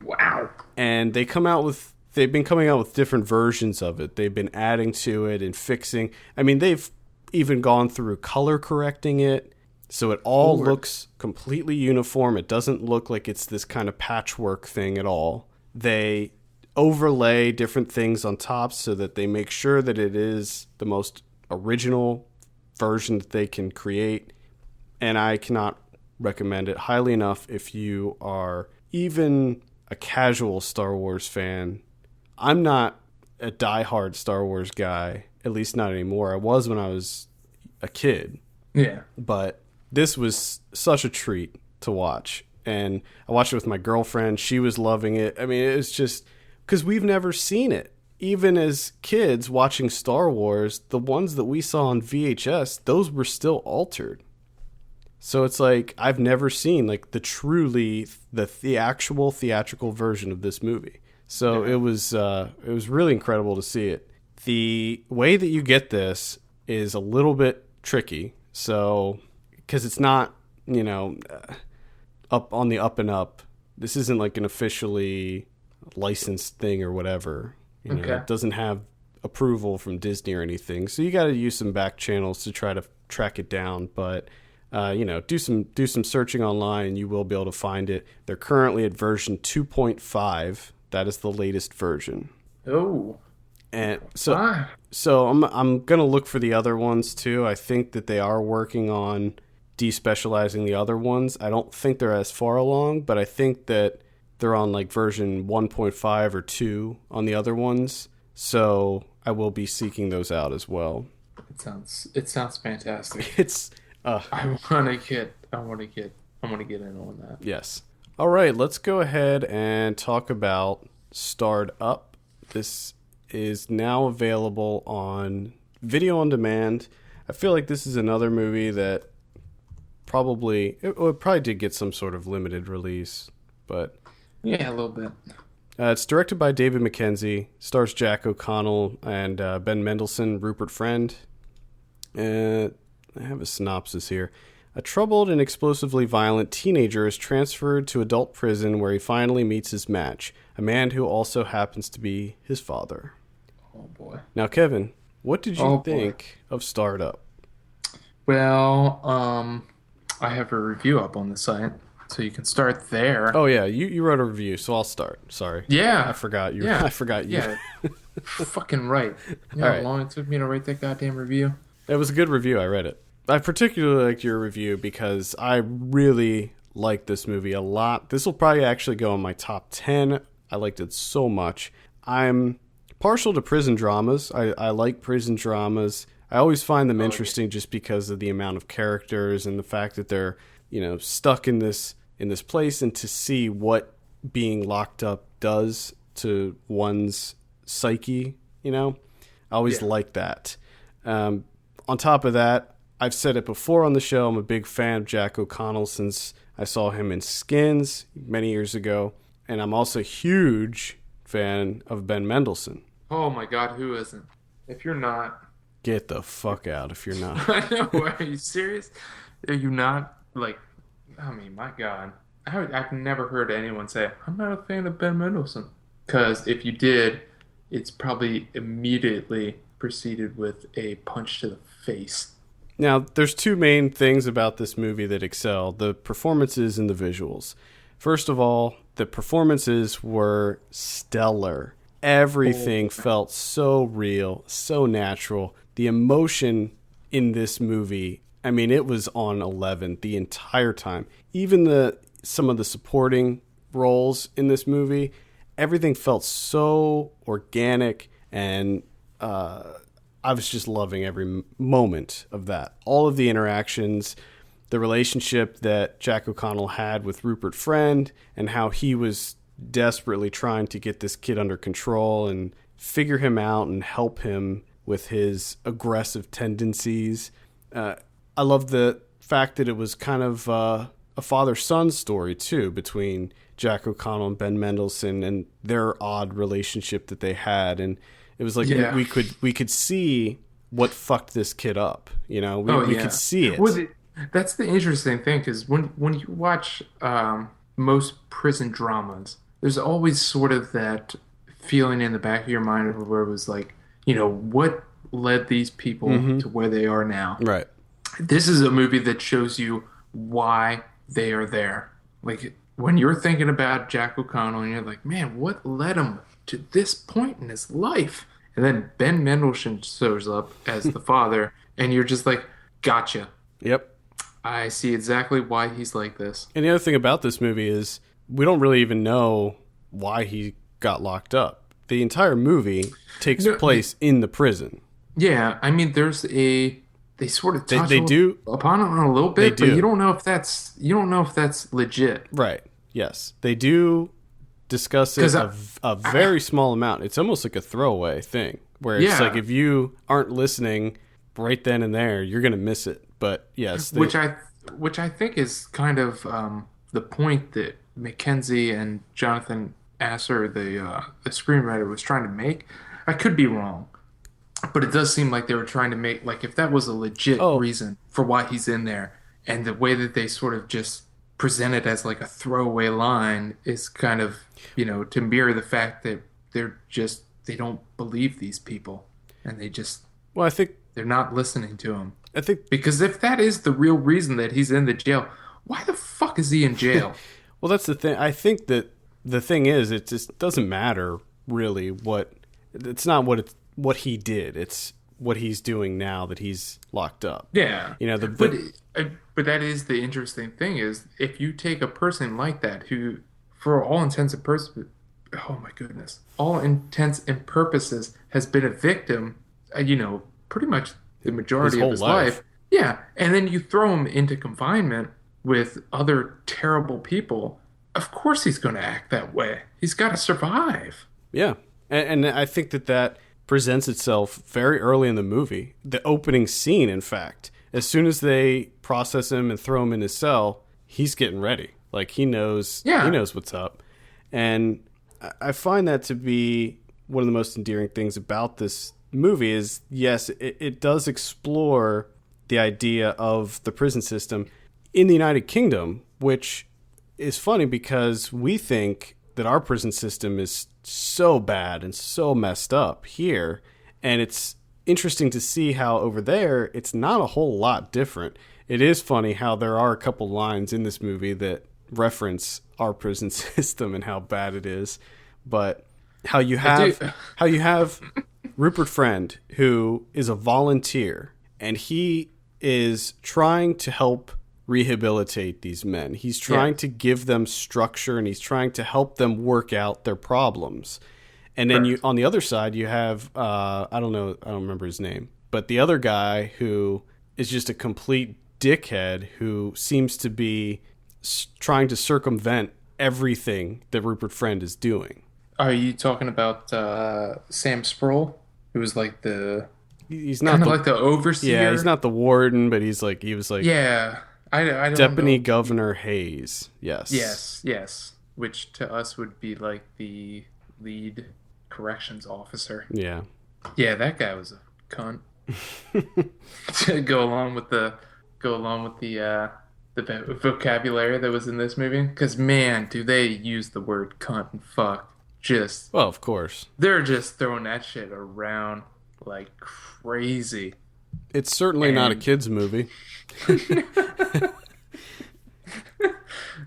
S2: Wow.
S1: And they've been coming out with different versions of it. They've been adding to it and fixing. I mean, they've even gone through color correcting it. So it all looks completely uniform. It doesn't look like it's this kind of patchwork thing at all. They overlay different things on top so that they make sure that it is the most original version that they can create. And I cannot recommend it highly enough if you are even a casual Star Wars fan. I'm not a diehard Star Wars guy, at least not anymore. I was when I was a kid.
S2: Yeah.
S1: But this was such a treat to watch. And I watched it with my girlfriend. She was loving it. I mean, it was just because we've never seen it. Even as kids watching Star Wars, the ones that we saw on VHS, those were still altered. So it's like I've never seen like the actual theatrical version of this movie. So it was really incredible to see it. The way that you get this is a little bit tricky. So because it's not, up on the up and up. This isn't like an officially licensed thing or whatever. It doesn't have approval from Disney or anything. So you got to use some back channels to try to track it down. But do some searching online and you will be able to find it. They're currently at version 2.5. That is the latest version.
S2: Oh.
S1: And so I'm going to look for the other ones too. I think that they are working on despecializing the other ones. I don't think they're as far along, but I think that they're on like version 1.5 or 2 on the other ones. So I will be seeking those out as well.
S2: It sounds fantastic.
S1: It's
S2: I want to get in on that.
S1: Yes. All right, let's go ahead and talk about Starred Up. This is now available on video on demand. I feel like this is another movie that probably did get some sort of limited release, but
S2: yeah, a little bit.
S1: It's directed by David Mackenzie, stars Jack O'Connell and Ben Mendelsohn, Rupert Friend. I have a synopsis here. A troubled and explosively violent teenager is transferred to adult prison where he finally meets his match, a man who also happens to be his father.
S2: Oh, boy.
S1: Now, Kevin, what did you think of Starred Up?
S2: Well, I have a review up on the site, so you can start there.
S1: Oh, yeah, you wrote a review, so I'll start. Sorry.
S2: Yeah.
S1: I forgot you.
S2: Yeah.
S1: I forgot you.
S2: Yeah. Fucking right. You know
S1: All
S2: how
S1: right.
S2: long it took me to write that goddamn review?
S1: It was a good review. I read it. I particularly liked your review because I really liked this movie a lot. This will probably actually go in my top 10. I liked it so much. I'm partial to prison dramas. I like prison dramas. I always find them interesting just because of the amount of characters and the fact that they're, stuck in this place, and to see what being locked up does to one's psyche, I always like that. On top of that, I've said it before on the show, I'm a big fan of Jack O'Connell since I saw him in Skins many years ago. And I'm also a huge fan of Ben Mendelsohn.
S2: Oh my god, who isn't? If you're not...
S1: Get the fuck out if you're not.
S2: I know, are you serious? Are you not, my god. I've never heard anyone say, I'm not a fan of Ben Mendelsohn. Because if you did, it's probably immediately preceded with a punch to the face.
S1: Now, there's two main things about this movie that excel, the performances and the visuals. First of all, the performances were stellar. Everything felt so real, so natural. The emotion in this movie, I mean, it was on 11 the entire time. Even some of the supporting roles in this movie, everything felt so organic, and I was just loving every moment of that. All of the interactions, the relationship that Jack O'Connell had with Rupert Friend, and how he was desperately trying to get this kid under control and figure him out and help him with his aggressive tendencies. I love the fact that it was kind of a father-son story, too, between Jack O'Connell and Ben Mendelsohn and their odd relationship that they had. And it was like we could see what fucked this kid up. You know, we could see it.
S2: Well, that's the interesting thing, because when you watch most prison dramas, there's always sort of that feeling in the back of your mind of where it was like, you know, what led these people to where they are now.
S1: Right.
S2: This is a movie that shows you why they are there. Like, when you're thinking about Jack O'Connell and you're like, man, what led him to this point in his life? And then Ben Mendelsohn shows up as the father, and you're just like, gotcha.
S1: Yep.
S2: I see exactly why he's like this.
S1: And the other thing about this movie is we don't really even know why he got locked up. The entire movie takes place in the prison.
S2: Yeah, I mean, they sort of touch upon it a little bit, but you don't know if that's legit.
S1: Right. Yes, they do discuss it a very small amount. It's almost like a throwaway thing where it's like if you aren't listening right then and there, you're gonna miss it. But yes,
S2: which I think is kind of the point that Mackenzie and Jonathan Asser, the screenwriter, was trying to make. I could be wrong, but it does seem like they were trying to make, like, if that was a legit reason for why he's in there, and the way that they sort of just present it as like a throwaway line is kind of, you know, to mirror the fact that they don't believe these people, and I think they're not listening to him.
S1: I think
S2: because if that is the real reason that he's in the jail, why the fuck is he in jail?
S1: Well, that's the thing. I think that the thing is, it just doesn't matter really it's not what he did. It's what he's doing now that he's locked up.
S2: Yeah.
S1: You know,
S2: but that is the interesting thing, is if you take a person like that who, for all intents and purposes, oh my goodness, all intents and purposes has been a victim, you know, pretty much the majority of his life. Yeah. And then you throw him into confinement with other terrible people. Of course he's going to act that way. He's got to survive.
S1: Yeah. And I think that presents itself very early in the movie. The opening scene, in fact, as soon as they process him and throw him in his cell, he's getting ready. Like, he knows what's up. And I find that to be one of the most endearing things about this movie is, yes, it does explore the idea of the prison system in the United Kingdom, which is funny because we think that our prison system is so bad and so messed up here. And it's interesting to see how over there, it's not a whole lot different. It is funny how there are a couple lines in this movie that reference our prison system and how bad it is. But how you have Rupert Friend, who is a volunteer, and he is trying to help rehabilitate these men. He's trying to give them structure, and he's trying to help them work out their problems. And then you, on the other side, you have, I don't remember his name, but the other guy who is just a complete dickhead who seems to be trying to circumvent everything that Rupert Friend is doing.
S2: Are you talking about Sam Sproul? Who was like
S1: he's not
S2: like the overseer?
S1: Yeah, he's not the warden, but he was like
S2: yeah. I don't
S1: Deputy
S2: know.
S1: Governor Hayes. Yes.
S2: Yes. Which to us would be like the lead corrections officer.
S1: Yeah.
S2: Yeah, that guy was a cunt. To go along with the vocabulary that was in this movie, because man, do they use the word cunt and fuck.
S1: Well, of course.
S2: They're just throwing that shit around like crazy.
S1: It's certainly not a kid's movie.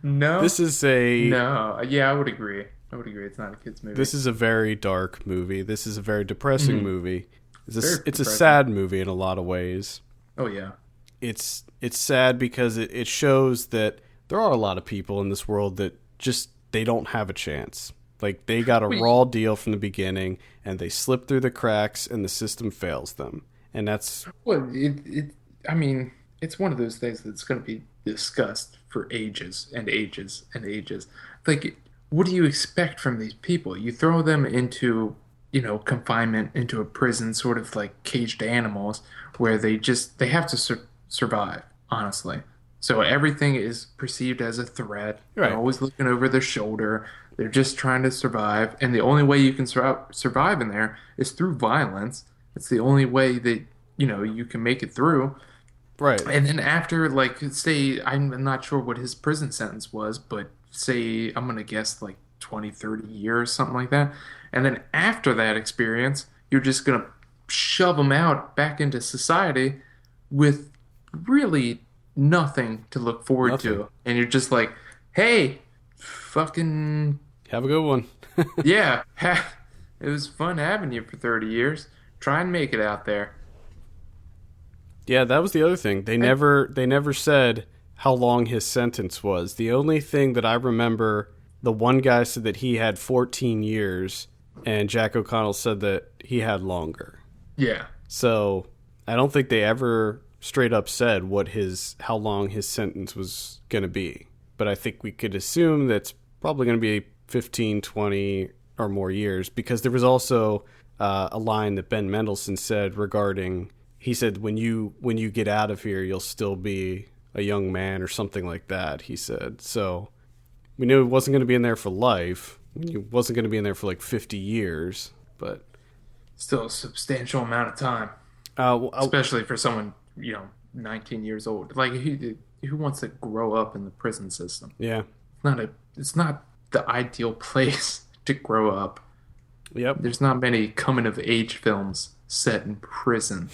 S2: No,
S1: This is a
S2: no. Yeah, I would agree. I would agree. It's not a kids movie.
S1: this is a very dark movie. This is a very depressing
S2: Hmm.
S1: movie.
S2: Very
S1: It's a
S2: depressing.
S1: sad movie in a lot of ways.
S2: Oh yeah.
S1: It's sad because it shows that there are a lot of people in this world that just they don't have a chance. Like they got a
S2: Wait.
S1: raw deal from the beginning and they slip through the cracks and the system fails them. And that's
S2: Well, I mean, it's one of those things that's going to be discussed for ages and ages and ages. Like, what do you expect from these people? You throw them into, confinement, into a prison, sort of like caged animals, where they have to survive, honestly. So everything is perceived as a threat. They're
S1: right.
S2: always looking over their shoulder. They're just trying to survive, and the only way you can survive in there is through violence. It's the only way that you can make it through.
S1: Right.
S2: And then after, like, say, I'm not sure what his prison sentence was, but say, I'm gonna guess like 20, 30 years, something like that. And then after that experience, you're just gonna shove him out back into society with really nothing to look forward
S1: Nothing.
S2: to. And you're just like, hey, fucking,
S1: Have a good one.
S2: yeah, it was fun having you for 30 years. Try and make it out there.
S1: Yeah, that was the other thing.
S2: I,
S1: They never said how long his sentence was. The only thing that I remember, the one guy said that he had 14 years and Jack O'Connell said that he had longer.
S2: yeah.
S1: So, I don't think they ever straight up said how long his sentence was going to be. But I think we could assume that's probably going to be 15, 20 or more years because there was also a line that Ben Mendelsohn said regarding he said when you get out of here you'll still be a young man or something like that, he said. So we knew he wasn't going to be in there for life. He wasn't going to be in there for like 50 years, but
S2: Still a substantial amount of time,
S1: well,
S2: especially for someone, 19 years old. Like who wants to grow up in the prison system?
S1: yeah.
S2: It's not the ideal place to grow up.
S1: Yep.
S2: There's not many coming of age films set in prison.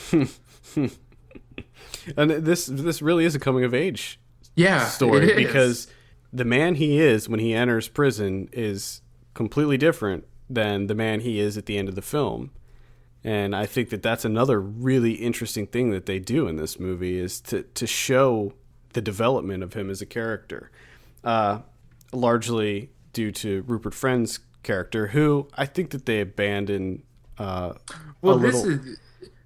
S1: And this really is a coming of age
S2: Yeah, it
S1: story
S2: is.
S1: because the man he is when he enters prison is completely different than the man he is at the end of the film. And I think that that's another really interesting thing that they do in this movie is to show the development of him as a character, largely due to Rupert Friend's character, who I think that they abandon a
S2: Well, this
S1: little.
S2: is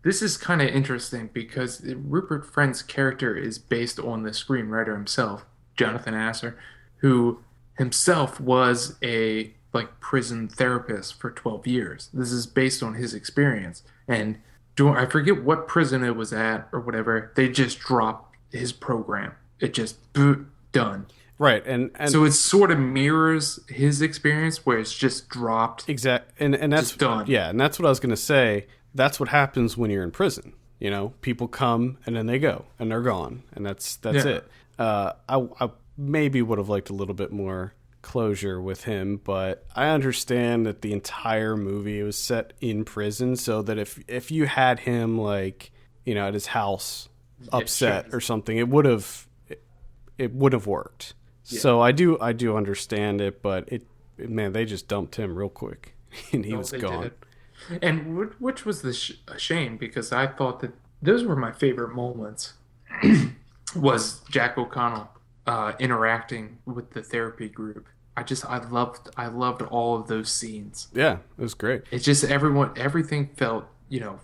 S2: this is kind of interesting because Rupert Friend's character is based on the screenwriter himself, Jonathan Asser, who himself was a like prison therapist for 12 years. This is based on his experience. And I forget what prison it was at or whatever. They just dropped his program. It just boot done.
S1: Right, and
S2: So it sort of mirrors his experience where it's just dropped,
S1: and that's
S2: just done.
S1: yeah, and that's what I was going to say. That's what happens when you're in prison. People come and then they go and they're gone, and that's
S2: Yeah.
S1: it. I maybe would have liked a little bit more closure with him, but I understand that the entire movie was set in prison, so that if you had him like at his house
S2: Yeah,
S1: upset
S2: sure.
S1: or something, it would have worked.
S2: Yeah.
S1: So I do understand it, but man, they just dumped him real quick and he
S2: No,
S1: was
S2: they
S1: gone.
S2: did. And which was the a shame because I thought that those were my favorite moments was Jack O'Connell interacting with the therapy group. I loved all of those scenes.
S1: Yeah, it was great.
S2: It's just everything felt,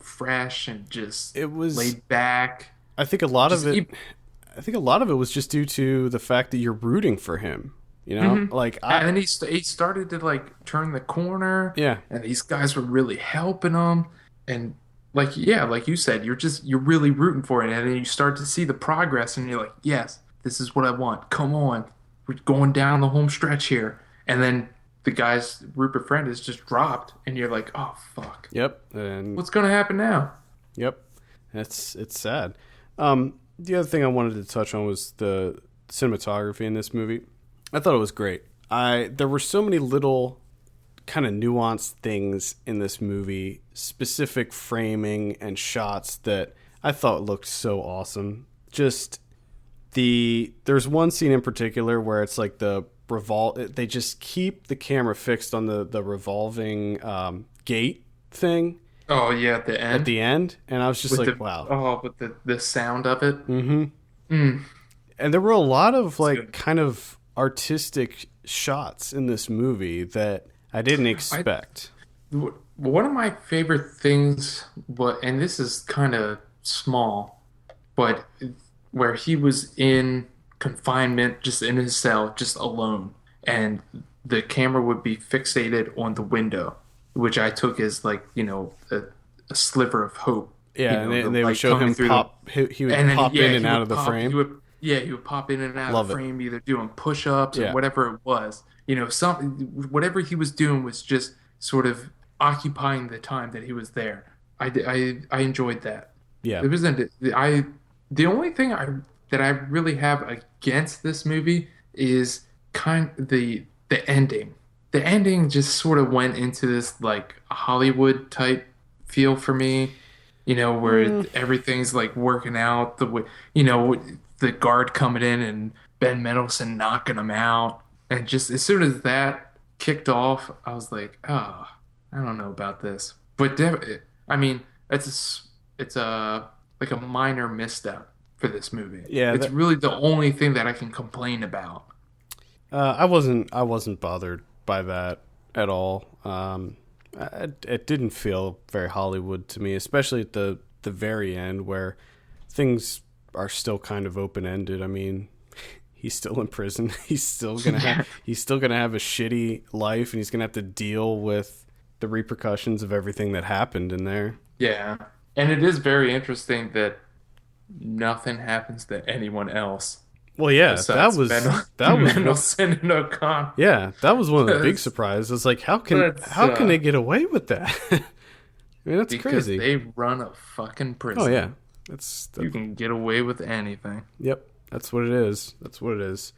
S2: fresh and just
S1: It was.
S2: laid back.
S1: I think a lot of
S2: Just
S1: it.
S2: e-
S1: I think a lot of it was just due to the fact that you're rooting for him. Like
S2: And then he started to like turn the corner,
S1: yeah,
S2: and these guys were really helping him. And like yeah, like you said, you're really rooting for it, and then you start to see the progress, and you're like, yes, this is what I want. Come on, we're going down the home stretch here. And then the guy's Rupert Friend is just dropped, and you're like, oh fuck,
S1: yep, and
S2: what's gonna happen now?
S1: yep. It's sad. The other thing I wanted to touch on was the cinematography in this movie. I thought it was great. There were so many little kind of nuanced things in this movie, specific framing and shots that I thought looked so awesome. Just There's one scene in particular where it's like they just keep the camera fixed on the revolving gate thing.
S2: Oh yeah, at the
S1: At
S2: end
S1: the end, and I was just
S2: with
S1: like,
S2: the
S1: wow.
S2: with the sound of it.
S1: Mm-hmm.
S2: Mm,
S1: And there were a lot of
S2: it's
S1: like
S2: good.
S1: kind of artistic shots in this movie that I didn't
S2: I
S1: expect.
S2: One of my favorite things, and this is kind of small, but where he was in confinement, just in his cell, just alone, and the camera would be fixated on the window, which I took as like, a sliver of hope,
S1: Yeah, and
S2: the
S1: they would
S2: light
S1: show
S2: coming
S1: him
S2: through the,
S1: pop. He would
S2: and then
S1: pop
S2: yeah,
S1: in and out of the frame.
S2: he would pop in and out of
S1: Love
S2: the
S1: it.
S2: frame, either doing push-ups or
S1: Yeah,
S2: whatever it was. Whatever he was doing was just sort of occupying the time that he was there. I enjoyed that.
S1: yeah.
S2: It wasn't I The only thing that I really have against this movie is the ending. The ending just sort of went into this like Hollywood type feel for me, where
S1: Mm,
S2: everything's like working out the way, the guard coming in and Ben Mendelsohn knocking him out. And just as soon as that kicked off, I was like, oh, I don't know about this. But I mean, it's a like a minor misstep for this movie.
S1: yeah,
S2: It's really the only thing that I can complain about.
S1: I wasn't bothered by that at all. It didn't feel very Hollywood to me, especially at the very end where things are still kind of open ended. I mean, he's still in prison.
S2: Yeah.
S1: He's still gonna have a shitty life, and he's gonna have to deal with the repercussions of everything that happened in there.
S2: Yeah. And it is very interesting that nothing happens to anyone else
S1: Well, yeah,
S2: besides
S1: that was what.
S2: Mendelsohn and O'Connor.
S1: Yeah, that was one of the big
S2: Because
S1: surprises. It's like,
S2: that's
S1: how can they get away with that? I mean, that's
S2: because
S1: crazy.
S2: they run a fucking
S1: Oh
S2: prison.
S1: yeah,
S2: You can get away with anything.
S1: yep. That's what it is. That's what it is.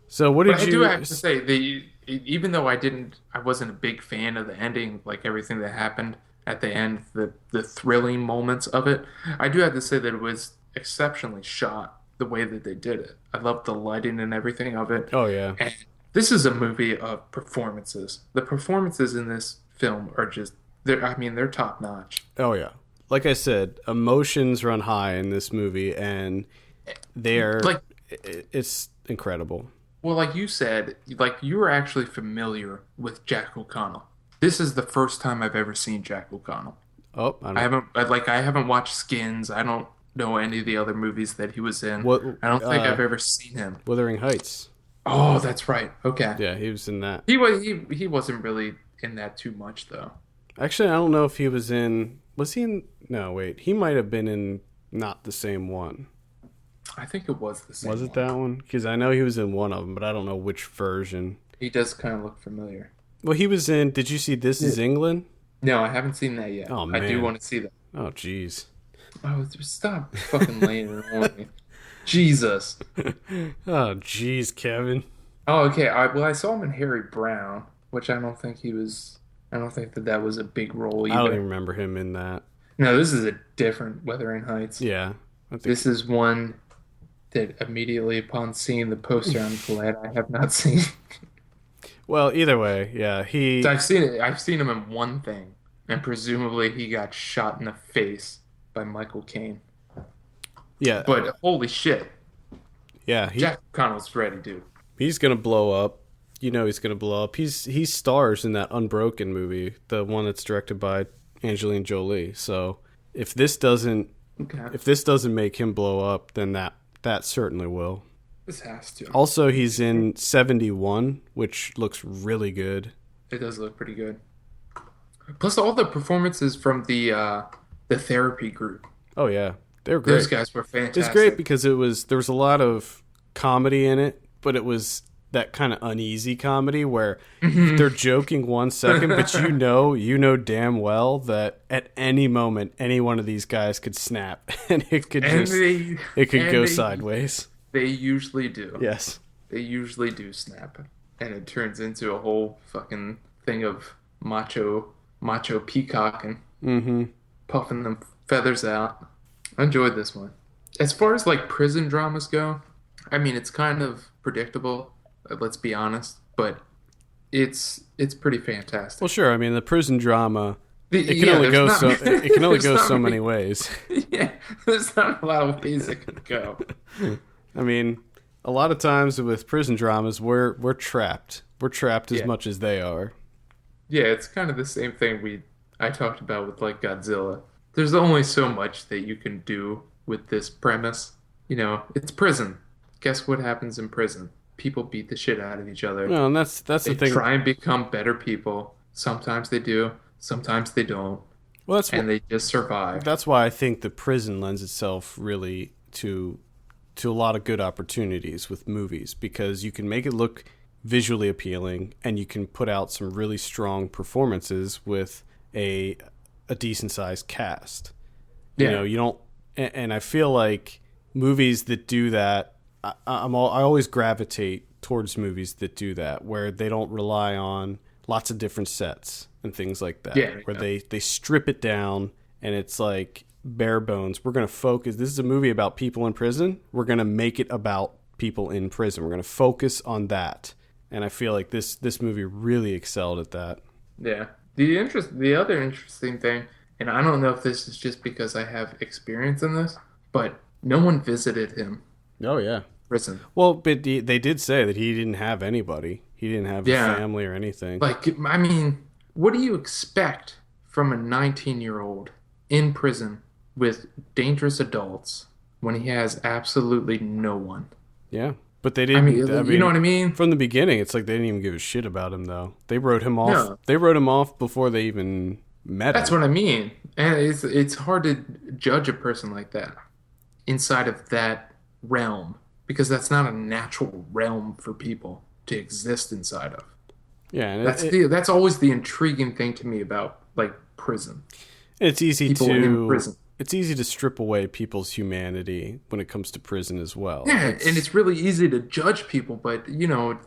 S1: So, what
S2: But
S1: did
S2: I do
S1: you?
S2: have to say, even though I wasn't a big fan of the ending, like everything that happened at the end, the thrilling moments of it, I do have to say that it was exceptionally shot the way that they did it. I loved the lighting and everything of it.
S1: Oh yeah,
S2: And this is a movie of performances. The performances in this film are just they're top notch.
S1: oh yeah. Like I said, emotions run high in this movie, and they're
S2: Like
S1: it's incredible.
S2: well, like you said, like you were actually familiar with Jack O'Connell. This is the first time I've ever seen Jack O'Connell.
S1: Oh, I don't.
S2: I haven't watched Skins. I don't know any of the other movies that he was in.
S1: What?
S2: I don't think I've ever seen him.
S1: Wuthering Heights.
S2: Oh, that's right. Okay.
S1: Yeah, he was in that.
S2: He wasn't really in that too much though.
S1: Actually, I don't know if he was in. Was he in? No, wait. He might have been in not the same one.
S2: I think it was the same
S1: Was it
S2: one.
S1: that one? Because I know he was in one of them, but I don't know which version.
S2: He does kind of look familiar.
S1: Well, he was in. Did you see This Is England?
S2: No, I haven't seen that yet.
S1: Oh
S2: I do
S1: man.
S2: want to see that.
S1: Oh jeez.
S2: Oh, stop fucking laying it on me. Jesus.
S1: Oh jeez, Kevin.
S2: Oh, okay. I saw him in Harry Brown, which I don't think he was. I don't think that was a big role
S1: I don't even
S2: either.
S1: remember him in that.
S2: No, this is a different Wuthering Heights.
S1: Yeah, I think.
S2: This is one that immediately upon seeing the poster, I'm glad I have not seen.
S1: Well, either way, yeah, he.
S2: So I've seen it. I've seen him in one thing, and presumably he got shot in the face by Michael Caine.
S1: Yeah,
S2: But holy shit,
S1: yeah,
S2: Jack Connell's ready, dude.
S1: he's gonna blow up. You know he's gonna blow up. He stars in that Unbroken movie, the one that's directed by Angelina Jolie. So if this doesn't
S2: Okay,
S1: if this doesn't make him blow up, then that certainly will.
S2: this has to.
S1: Also, he's in 71, which looks really good.
S2: It does look pretty good. Plus, all the performances from the therapy group.
S1: Oh yeah, they're
S2: Those
S1: great.
S2: guys were
S1: It's
S2: fantastic.
S1: great because there was a lot of comedy in it, but it was that kind of uneasy comedy where they're joking 1 second, but you know damn well that at any moment any one of these guys could snap and it could
S2: and
S1: just
S2: they
S1: it could
S2: and
S1: go
S2: they
S1: sideways.
S2: they usually do.
S1: Yes.
S2: They usually do snap, and it turns into a whole fucking thing of macho peacocking,
S1: Mm-hmm.
S2: puffing them feathers out. I enjoyed this one. As far as like prison dramas go, I mean, it's kind of predictable, let's be honest, but it's pretty
S1: Well,
S2: fantastic.
S1: sure. I mean, the prison drama, it can
S2: Yeah,
S1: only
S2: there's
S1: go
S2: not
S1: so it can only
S2: there's
S1: go
S2: not
S1: so
S2: many.
S1: many ways.
S2: Yeah, there's not a lot of ways it could go.
S1: I mean, a lot of times with prison dramas, we're trapped. We're trapped as
S2: Yeah,
S1: much as they are.
S2: yeah, it's kind of the same thing I talked about with like Godzilla. There's only so much that you can do with this premise. It's prison. Guess what happens in prison? People beat the shit out of each other.
S1: No, and that's the
S2: They
S1: thing.
S2: try and become better people. Sometimes they do, sometimes they don't,
S1: Well,
S2: and they just survive.
S1: that's why I think the prison lends itself really to a lot of good opportunities with movies because you can make it look visually appealing and you can put out some really strong performances with a decent sized cast.
S2: Yeah,
S1: You don't, and I feel like movies that do that, I always gravitate towards movies that do that, where they don't rely on lots of different sets and things like that,
S2: yeah,
S1: where
S2: yeah.
S1: they strip it down and it's like bare bones. We're going to focus. This is a movie about people in prison. We're going to make it about people in prison. We're going to focus on that. And I feel like this movie really excelled at that.
S2: Yeah. The other interesting thing, and I don't know if this is just because I have experience in this, but no one visited him
S1: Oh yeah.
S2: prison.
S1: Well, but they did say that he didn't have anybody. He didn't have a
S2: Yeah.
S1: family or anything.
S2: Like, I mean, what do you expect from a 19-year-old in prison with dangerous adults when he has absolutely no one?
S1: Yeah, but they
S2: I mean,
S1: didn't. I
S2: you know
S1: mean,
S2: what I mean?
S1: from the beginning, it's like they didn't even give a shit about him. Though they wrote him off.
S2: No.
S1: They wrote him off before they even met
S2: That's
S1: him.
S2: what I mean. And it's hard to judge a person like that inside of that realm because that's not a natural realm for people to exist inside of.
S1: Yeah, and it,
S2: That's always the intriguing thing to me about like prison.
S1: it's easy
S2: People in
S1: to
S2: prison.
S1: it's easy to strip away people's humanity when it comes to prison as well.
S2: Yeah, and it's really easy to judge people, but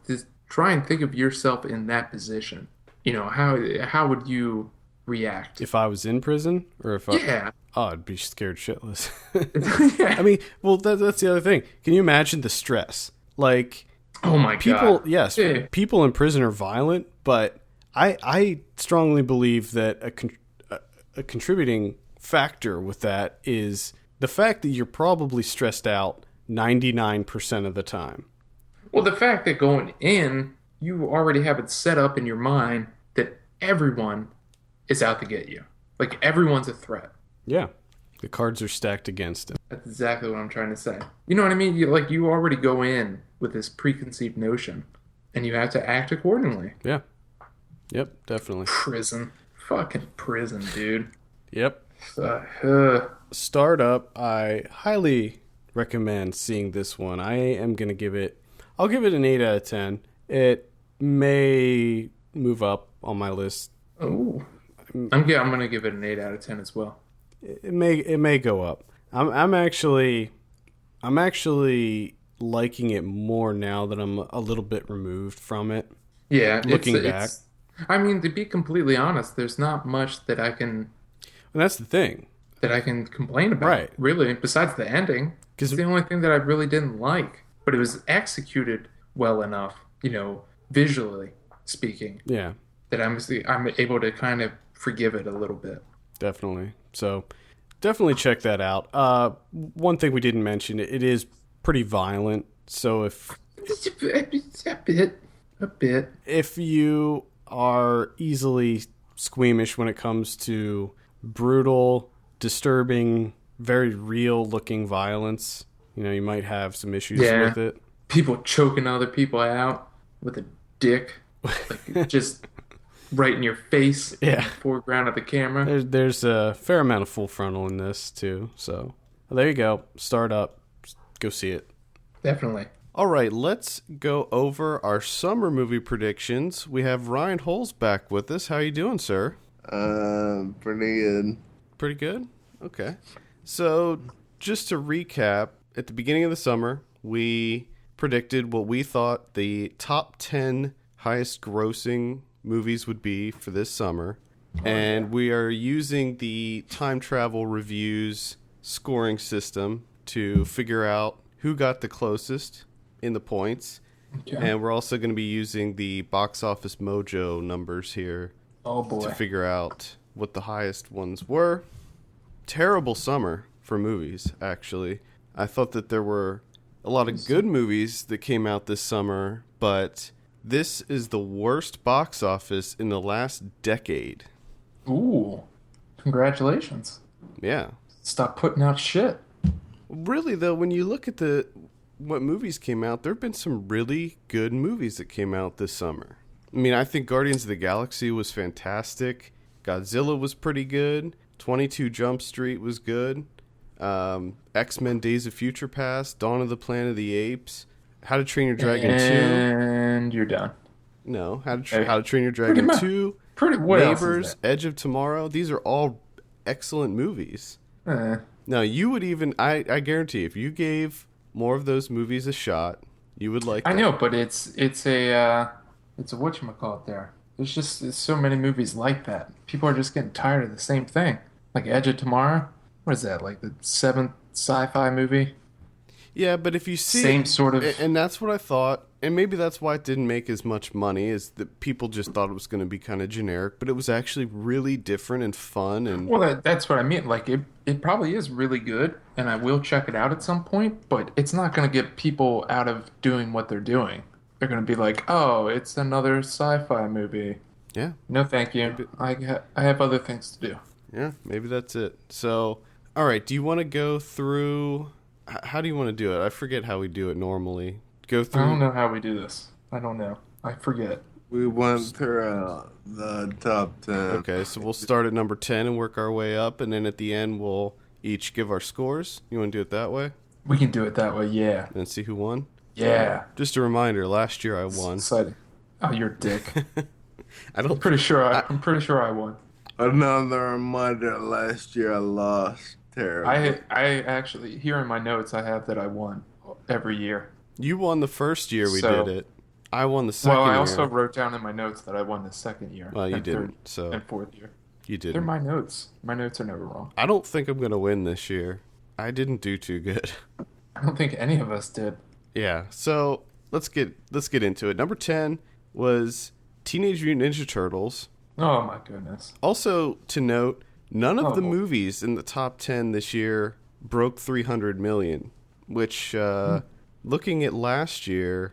S2: just try and think of yourself in that position. How would you react?
S1: If I was in prison, or if I,
S2: Yeah.
S1: oh, I'd be scared shitless. I
S2: Yeah.
S1: mean, well, that's the other thing. Can you imagine the stress? Like,
S2: Oh my
S1: people,
S2: God.
S1: yes,
S2: Yeah.
S1: people in prison are violent, but I strongly believe that a contributing factor with that is the fact that you're probably stressed out 99% of the time.
S2: Well, the fact that going in, you already have it set up in your mind that everyone is out to get you. Like everyone's a threat.
S1: Yeah, the cards are stacked against him.
S2: That's exactly what I'm trying to say. You know what I mean? You already go in with this preconceived notion, and you have to act accordingly.
S1: Yeah, yep, definitely.
S2: Prison, fucking prison, dude.
S1: Yep.
S2: Uh,
S1: Startup, I highly recommend seeing this one. I'll give it an 8 out of 10. It may move up on my list.
S2: oh, I'm gonna give it an 8 out of 10 as well.
S1: It may go up. I'm actually liking it more now that I'm a little bit removed from it.
S2: Yeah,
S1: Looking back.
S2: I mean, to be completely honest, there's not much
S1: And that's the thing.
S2: that I can complain about,
S1: Right.
S2: really, besides the ending.
S1: 'Cause-
S2: It's the only thing that I really didn't like, but it was executed well enough, visually speaking,
S1: Yeah,
S2: that I'm able to kind of forgive it a little bit.
S1: definitely. So definitely check that out. One thing we didn't mention, it is pretty violent. So
S2: A bit.
S1: if you are easily squeamish when it comes to brutal, disturbing, very real looking violence, you might have some issues
S2: Yeah.
S1: with it.
S2: People choking other people out with a dick, like just right in your face, in
S1: Yeah.
S2: the foreground of the camera.
S1: There's a fair amount of full frontal in this too. So there you go. Start up. Go see it.
S2: Definitely.
S1: All right, let's go over our summer movie predictions. We have Ryan Holes back with us. How you doing, sir?
S3: Pretty good.
S1: Pretty good? Okay. So, just to recap, at the beginning of the summer, we predicted what we thought the top 10 highest grossing movies would be for this summer. And we are using the Time Travel Reviews scoring system to figure out who got the closest in the points.
S2: Okay.
S1: And we're also going to be using the box office mojo numbers here
S2: Oh boy.
S1: to figure out what the highest ones were. Terrible summer for movies, actually. I thought that there were a lot of good movies that came out this summer, but this is the worst box office in the last decade.
S2: Ooh. Congratulations.
S1: Yeah.
S2: Stop putting out shit.
S1: Really, though, when you look at what movies came out, there have been some really good movies that came out this summer. I mean, I think Guardians of the Galaxy was fantastic. Godzilla was pretty good. 22 Jump Street was good. X-Men Days of Future Past, Dawn of the Planet of the Apes, How to Train Your Dragon 2.
S2: And you're done.
S1: No, How to Train Your Dragon 2, Neighbors, Edge of Tomorrow. These are all excellent movies. Now, you would even, I guarantee, if you gave more of those movies a shot, you would like them.
S2: I know, but it's a whatchamacallit there. There's so many movies like that. People are just getting tired of the same thing. Like Edge of Tomorrow. What is that, like the 7th sci-fi movie?
S1: Yeah, but if you see
S2: same sort of,
S1: and that's what I thought, and maybe that's why it didn't make as much money, is that people just thought it was going to be kind of generic, but it was actually really different and fun. And
S2: well, that's what I mean. Like it probably is really good, and I will check it out at some point. But it's not going to get people out of doing what they're doing. They're going to be like, "Oh, it's another sci-fi movie."
S1: Yeah.
S2: No, thank you. I have other things to do.
S1: Yeah, maybe that's it. So, all right. Do you want to go through? How do you want to do it? I forget how we do it normally. Go through.
S2: I don't know how we do this. I don't know. I forget.
S3: We went through the top 10.
S1: Okay, so we'll start at number 10 and work our way up, and then at the end we'll each give our scores. You want to do it that way?
S2: We can do it that way, yeah.
S1: And see who won?
S2: Yeah.
S1: Just a reminder, last year I won.
S2: Exciting. Oh, you're a dick.
S1: I'm
S2: pretty sure I won.
S3: Another reminder, last year I lost. Terrible.
S2: I actually, here in my notes, I have that I won every year.
S1: You won the first year we did it. I won the second year.
S2: Well, I also wrote down in my notes that I won the second year.
S1: Well, you didn't.
S2: And fourth year.
S1: You didn't.
S2: They're my notes. My notes are never wrong.
S1: I don't think I'm going to win this year. I didn't do too good.
S2: I don't think any of us did.
S1: Yeah, so let's get into it. Number 10 was Teenage Mutant Ninja Turtles.
S2: Oh, my goodness.
S1: Also, to note, none of the movies in the top 10 this year broke 300 million, which, looking at last year,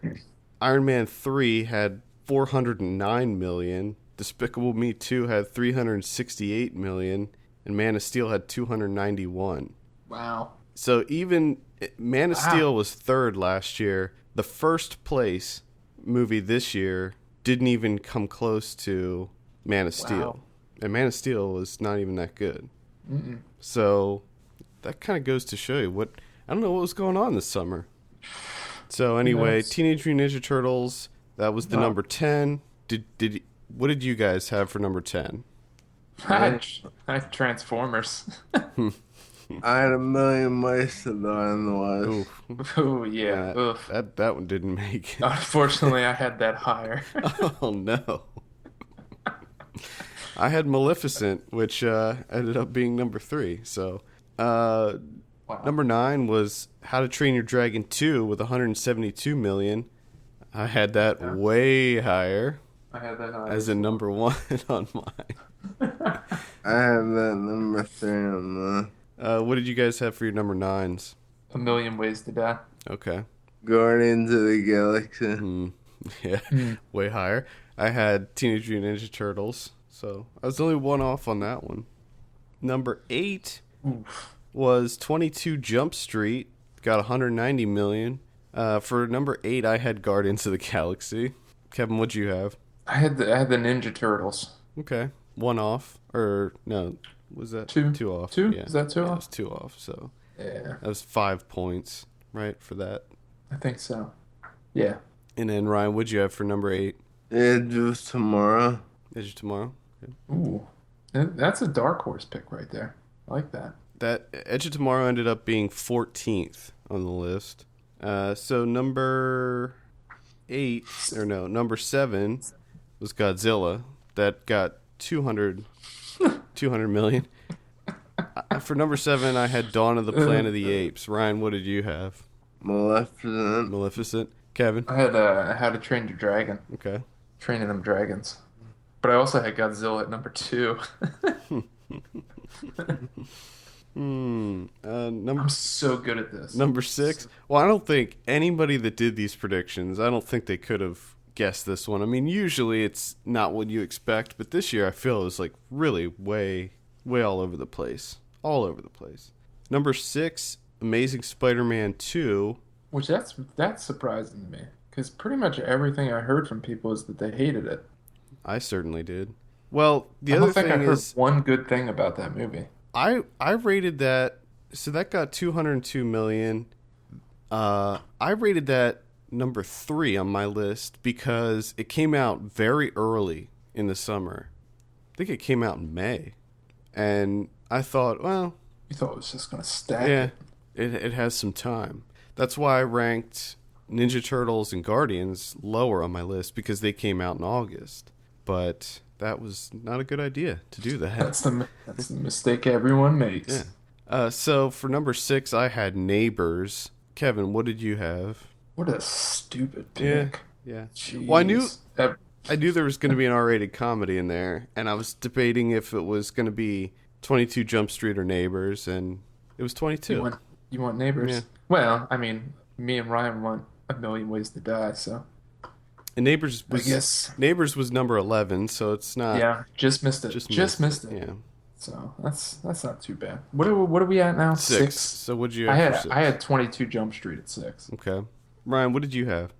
S1: Iron Man 3 had 409 million, Despicable Me 2 had 368 million, and Man of Steel had 291.
S2: Wow.
S1: So even Man of Steel was third last year. The first place movie this year didn't even come close to Man of Steel. And Man of Steel was not even that good.
S2: Mm-mm.
S1: So that kind of goes to show you I don't know what was going on this summer. So anyway, Teenage Mutant Ninja Turtles, that was the number 10. What did you guys have for number 10?
S2: I had Transformers.
S3: I had a million mice to die in the West.
S2: Oh, yeah.
S1: That one didn't make it.
S2: Unfortunately, I had that higher.
S1: Oh, no. I had Maleficent, which ended up being number 3. So, number 9 was How to Train Your Dragon 2 with 172 million. I had that way higher.
S2: I had that higher.
S1: As a number 1 on mine.
S3: I had that number 3 on the...
S1: What did you guys have for your number 9s?
S2: A Million Ways to Die.
S1: Okay.
S3: Guardians of the Galaxy.
S1: Yeah, way higher. I had Teenage Mutant Ninja Turtles, so I was only one off on that one. Number 8 was 22 Jump Street, got 190 million. For number 8, I had Guardians of the Galaxy. Kevin, what'd you have?
S2: I had the Ninja Turtles.
S1: Okay, one off, or no? Was that
S2: two
S1: off?
S2: Two?
S1: Yeah.
S2: Is that two off?
S1: It was 2 off. So
S2: yeah,
S1: that was 5 points, right, for that.
S2: I think so. Yeah.
S1: And then Ryan, what'd you have for number 8?
S3: Edge of Tomorrow.
S1: Edge of Tomorrow. Okay.
S2: Ooh, that's a dark horse pick right there. I like that.
S1: That Edge of Tomorrow ended up being 14th on the list. So number 7 was Godzilla. That got 200 million. For number 7, I had Dawn of the Planet of the Apes. Ryan, what did you have?
S3: Maleficent.
S1: Maleficent. Kevin.
S2: I had How to Train Your Dragon.
S1: Okay.
S2: Training them dragons. But I also had Godzilla at number 2. I'm so good at this.
S1: Number 6. Well, I don't think anybody that did these predictions, I don't think they could have guessed this one. I mean, usually it's not what you expect, but this year I feel it was like really way all over the place. All over the place. Number 6, Amazing Spider-Man 2.
S2: Which that's surprising to me. Because pretty much everything I heard from people is that they hated it.
S1: I certainly did. Well, the
S2: I
S1: other
S2: don't think
S1: thing
S2: I heard
S1: is,
S2: one good thing about that movie.
S1: I rated that. So that got 202 million. I rated that number 3 on my list because it came out very early in the summer. I think it came out in May, and I thought, well,
S2: You thought it was just gonna stack
S1: yeah,
S2: it.
S1: it has some time. That's why I ranked Ninja Turtles and Guardians lower on my list because they came out in August. But that was not a good idea to do that.
S2: That's the mistake everyone makes.
S1: Yeah. So for number 6, I had Neighbors. Kevin, what did you have?
S2: What a stupid pick.
S1: Yeah.
S2: Jeez.
S1: Well, I knew there was going to be an R-rated comedy in there, and I was debating if it was going to be 22 Jump Street or Neighbors, and it was 22.
S2: You want Neighbors?
S1: Yeah.
S2: Well, I mean, me and Ryan want A Million Ways to Die, so
S1: And Neighbors was,
S2: I guess.
S1: Neighbors was number 11, so it's not.
S2: Yeah, just missed it. Just missed it.
S1: Yeah.
S2: So that's not too bad. What are we at now?
S1: 6. So what'd you have for 6?
S2: I had 22 Jump Street at 6.
S1: Okay. Ryan, what did you have?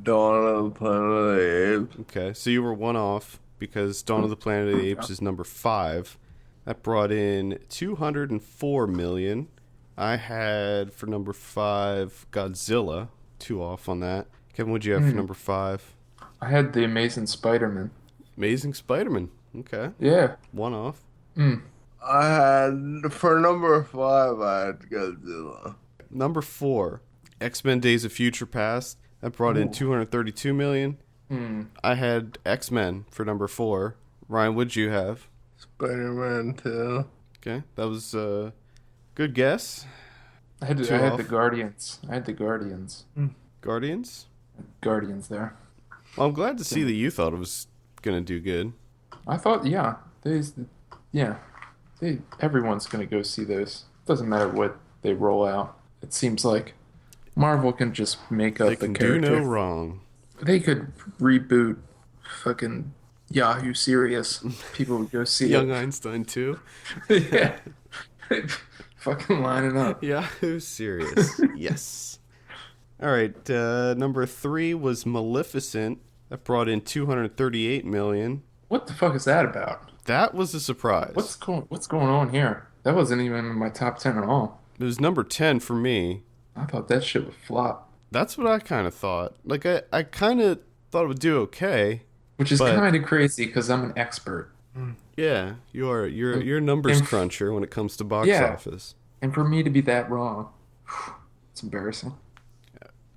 S3: Dawn of the Planet of the Apes.
S1: Okay, so you were one off because Dawn of the Planet of the Apes is number 5. That brought in 204 million. I had for number 5 Godzilla, 2 off on that. Kevin, what'd you have for number 5?
S2: I had The Amazing Spider-Man.
S1: Amazing Spider-Man. Okay,
S2: Yeah.
S1: 1 off.
S3: I had, for number 5, I had Godzilla.
S1: Number 4, X-Men: Days of Future Past. That brought in 232 million. I had X-Men for number 4. Ryan, what'd you have?
S3: Spider-Man 2.
S1: Okay, that was a good guess.
S2: I had the Guardians. I had the Guardians.
S1: Guardians?
S2: Guardians there.
S1: Well, I'm glad to see that you thought it was going to do good.
S2: I thought, everyone's gonna go see those. Doesn't matter what they roll out. It seems like Marvel can just make up
S1: They
S2: the
S1: can
S2: character.
S1: do no wrong.
S2: They could reboot fucking Yahoo Serious. People would go see
S1: Young
S2: it.
S1: Einstein too.
S2: Yeah. Fucking lining up.
S1: Yahoo Serious. Yes. All right. Number 3 was Maleficent. That brought in 238 million.
S2: What the fuck is that about?
S1: That was a surprise.
S2: What's going on here? That wasn't even in my top 10 at all.
S1: It was number 10 for me.
S2: I thought that shit would flop.
S1: That's what I kind of thought. Like I kind of thought it would do okay.
S2: Which is
S1: But-
S2: kind of crazy because I'm an expert.
S1: Yeah, you are. You're a numbers
S2: and-
S1: cruncher when it comes to box
S2: Yeah.
S1: office.
S2: And for me to be that wrong, it's embarrassing.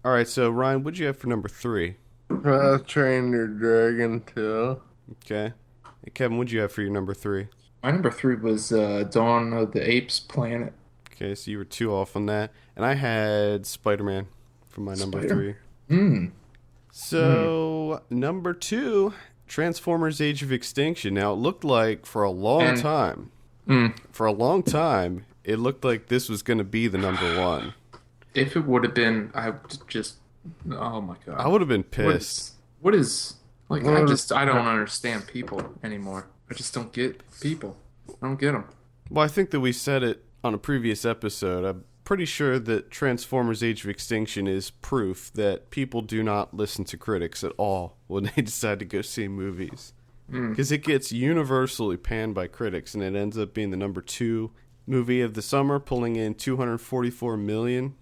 S1: All right. So Ryan, what'd you have for number 3?
S3: How to Train Your Dragon 2.
S1: Okay. Hey, Kevin, what'd you have for your number 3?
S2: My number 3 was Dawn of the Apes Planet.
S1: Okay, so you were 2 off on that. And I had Spider-Man for my number 3. So, number 2, Transformers Age of Extinction. Now, it looked like for a long time, it looked like this was going to be the number 1.
S2: If it would have been, I would just, oh my god.
S1: I would have been pissed.
S2: What is like, I don't understand people anymore. I just don't get people. I don't get them.
S1: Well, I think that we said it on a previous episode. I'm pretty sure that Transformers Age of Extinction is proof that people do not listen to critics at all when they decide to go see movies. Because it gets universally panned by critics, and it ends up being the number 2 movie of the summer, pulling in 244 million.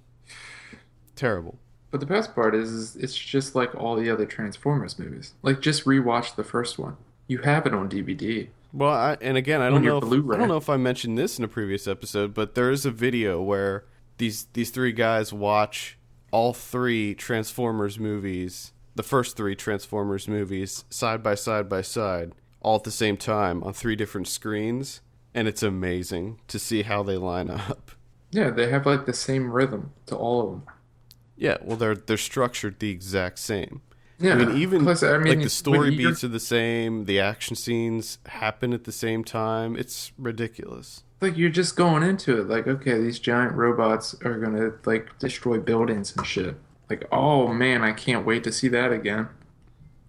S1: Terrible.
S2: But the best part is it's just like all the other Transformers movies. Like, just rewatch the first one. You have it on DVD.
S1: Well, I don't
S2: On your
S1: know.
S2: Blu-ray.
S1: I don't know if I mentioned this in a previous episode, but there is a video where these 3 guys watch all 3 Transformers movies, the first 3 Transformers movies, side by side, all at the same time on 3 different screens, and it's amazing to see how they line up.
S2: Yeah, they have like the same rhythm to all of them.
S1: Yeah, well, they're structured the exact same.
S2: Yeah.
S1: I mean, even
S2: Plus,
S1: like the story beats are the same, the action scenes happen at the same time. It's ridiculous.
S2: Like you're just going into it like, okay, these giant robots are gonna like destroy buildings and shit. Like, oh man, I can't wait to see that again.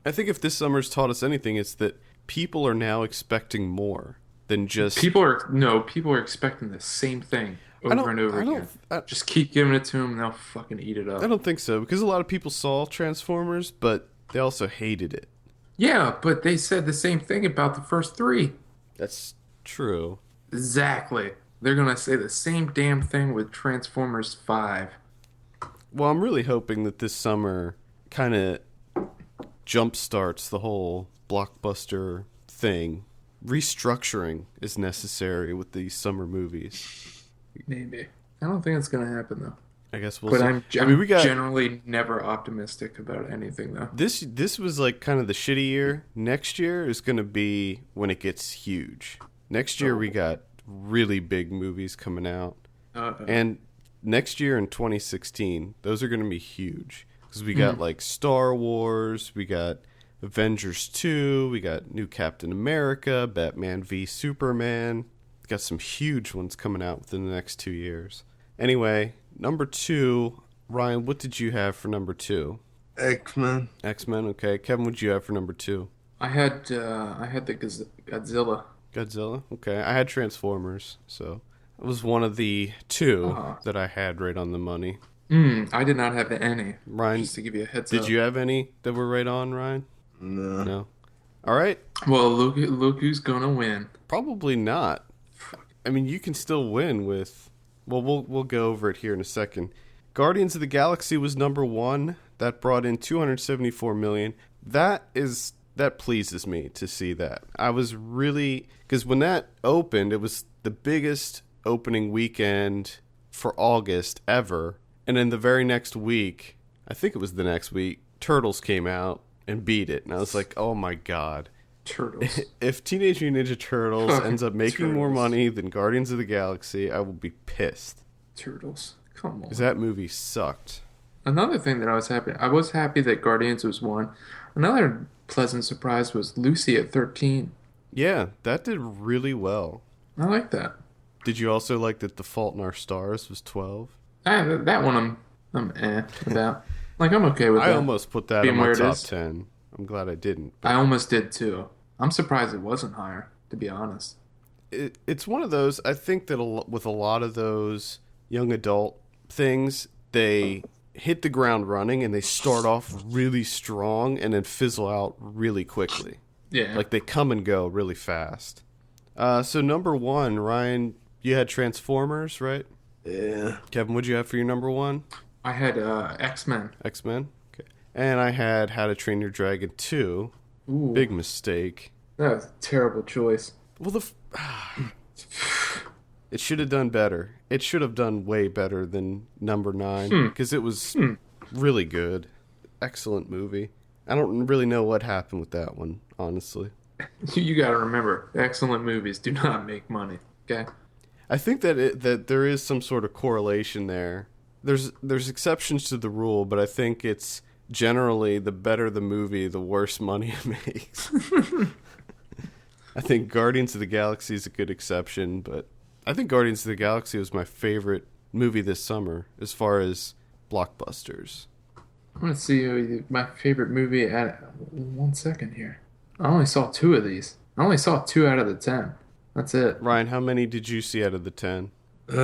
S1: I think if this summer's taught us anything, it's that people are now expecting more than just
S2: People are expecting the same thing over and over again. Just keep giving it to them and they'll fucking eat it up.
S1: I don't think so, because a lot of people saw Transformers, but they also hated it.
S2: Yeah, but they said the same thing about the first three.
S1: That's true.
S2: Exactly. They're gonna say the same damn thing with Transformers 5.
S1: Well, I'm really hoping that this summer kind of jumpstarts the whole blockbuster thing. Restructuring is necessary with these summer movies.
S2: Maybe. I don't think it's gonna happen though.
S1: I guess we'll
S2: But
S1: see.
S2: I'm generally never optimistic about anything though.
S1: This was like kind of the shitty year. Next year is going to be when it gets huge. Next year we got really big movies coming out. And next year in 2016, those are going to be huge. Because we got like Star Wars, we got Avengers 2, we got new Captain America, Batman v Superman. We got some huge ones coming out within the next 2 years. Anyway, number 2, Ryan, what did you have for number 2?
S3: X-Men.
S1: X-Men, okay. Kevin, what did you have for number 2?
S2: I had the Godzilla.
S1: Godzilla, okay. I had Transformers, so it was one of the 2 that I had right on the money.
S2: I did not have any.
S1: Ryan,
S2: just to give you a heads up.
S1: Did you have any that were right on, Ryan? No. All right.
S2: Well, look who's gonna win.
S1: Probably not. I mean, you can still win with. Well, we'll go over it here in a second. Guardians of the Galaxy was number 1. That brought in $274 million. That pleases me to see that. I was really, because when that opened, it was the biggest opening weekend for August ever. And then the very next week, I think it was the next week, Turtles came out and beat it. And I was like, oh my God.
S2: Turtles.
S1: If Teenage Mutant Ninja Turtles ends up making more money than Guardians of the Galaxy, I will be pissed.
S2: Turtles. Come on.
S1: Because that movie sucked.
S2: Another thing that I was happy that Guardians was 1. Another pleasant surprise was Lucy at 13.
S1: Yeah, that did really well.
S2: I like that.
S1: Did you also like that The Fault in Our Stars was 12?
S2: That one I'm about. Like, I'm okay with that.
S1: I almost put that in my top 10. I'm glad I didn't.
S2: I almost did too. I'm surprised it wasn't higher, to be honest.
S1: It's one of those, I think that with a lot of those young adult things, they hit the ground running and they start off really strong and then fizzle out really quickly.
S2: Yeah.
S1: Like they come and go really fast. So number 1, Ryan, you had Transformers, right?
S3: Yeah.
S1: Kevin, what'd you have for your number 1?
S2: I had X-Men.
S1: X-Men? Okay. And I had How to Train Your Dragon 2.
S2: Ooh.
S1: Big mistake.
S2: That was a terrible choice.
S1: Well, it should have done better. It should have done way better than number 9 because it was really good. Excellent movie. I don't really know what happened with that one, honestly.
S2: You got to remember, excellent movies do not make money. Okay.
S1: I think that there is some sort of correlation there. There's exceptions to the rule, but I think it's generally the better the movie, the worse money it makes. I think Guardians of the Galaxy is a good exception, but I think Guardians of the Galaxy was my favorite movie this summer as far as blockbusters.
S2: I'm going to see my favorite movie at 1 second here. I only saw 2 of these. I only saw 2 out of the 10. That's it.
S1: Ryan, how many did you see out of the 10?
S3: 1.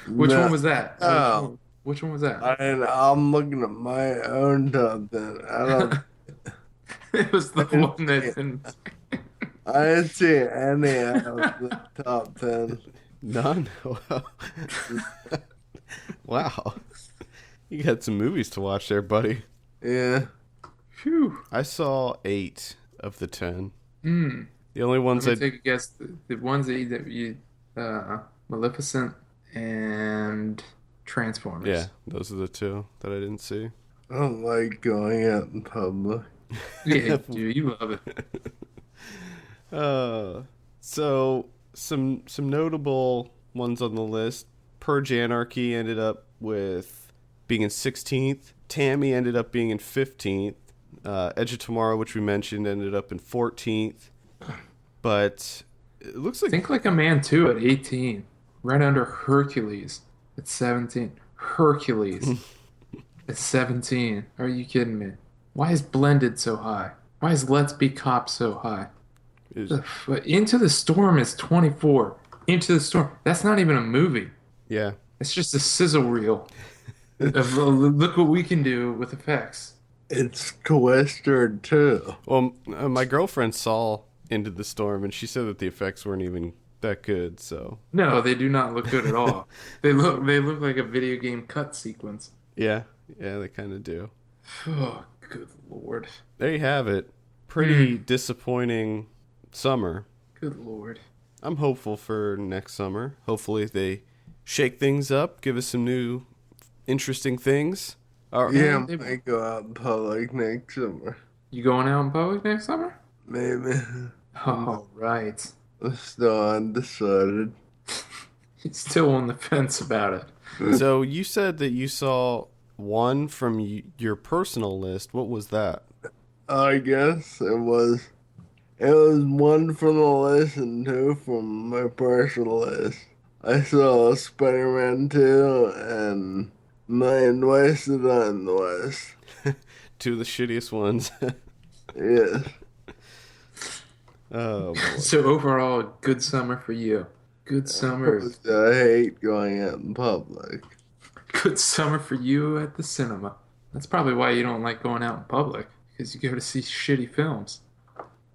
S2: Which one was that?
S3: Oh.
S2: Which one was that?
S3: I'm looking at my own top 10. I don't.
S2: It was the one that didn't.
S3: I didn't see any out of the top 10.
S1: None? Wow. You got some movies to watch there, buddy.
S3: Yeah.
S2: Phew.
S1: I saw 8 of the 10.
S2: The
S1: only ones
S2: Let me take a guess. The ones that you Maleficent and Transformers.
S1: Yeah, those are the 2 that I didn't see.
S3: I don't like going out in public.
S2: Yeah, dude, you love it.
S1: So some notable ones on the list. Purge Anarchy ended up with being in 16th. Tammy ended up being in 15th. Edge of Tomorrow, which we mentioned, ended up in 14th. But it looks like...
S2: Think Like a Man 2 at 18. Right under Hercules at 17. Hercules at 17. Are you kidding me? Why is Blended so high? Why is Let's Be Cops so high? Into the Storm is 24. Into the Storm. That's not even a movie.
S1: Yeah.
S2: It's just a sizzle reel of look what we can do with effects.
S3: It's Twister too.
S1: Well, my girlfriend saw Into the Storm, and she said that the effects weren't even that good. So
S2: no, they do not look good at all. They look like a video game cut sequence.
S1: Yeah, they kind of do.
S2: Oh, good Lord.
S1: There you have it. Pretty disappointing summer.
S2: Good Lord.
S1: I'm hopeful for next summer. Hopefully they shake things up, give us some new interesting things.
S3: Yeah, I might go out in public next summer.
S2: You going out in public next summer?
S3: Maybe.
S2: Oh, right.
S3: I'm still undecided.
S2: He's still on the fence about it.
S1: So you said that you saw one from your personal list. What was that?
S3: I guess it was one from the list and two from my personal list. I saw Spider-Man 2 and Mind Wasted on the West.
S1: Two of the shittiest ones.
S3: Yes.
S1: Oh, boy.
S2: So overall, good summer for you. Good summer.
S3: I hate going out in public.
S2: Good summer for you at the cinema. That's probably why you don't like going out in public, because you go to see shitty films.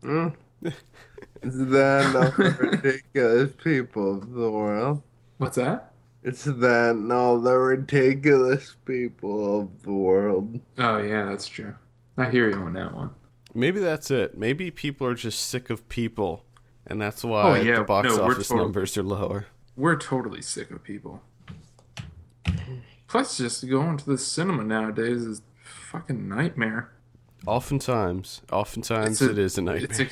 S3: It's that and all the ridiculous people of the world.
S2: What's that?
S3: It's that and all the ridiculous people of the world.
S2: Oh, yeah, that's true. I hear you on that one.
S1: Maybe that's it. Maybe people are just sick of people, and that's why the box office numbers are lower.
S2: We're totally sick of people. Plus, just going to the cinema nowadays is a fucking nightmare.
S1: Oftentimes it is a nightmare.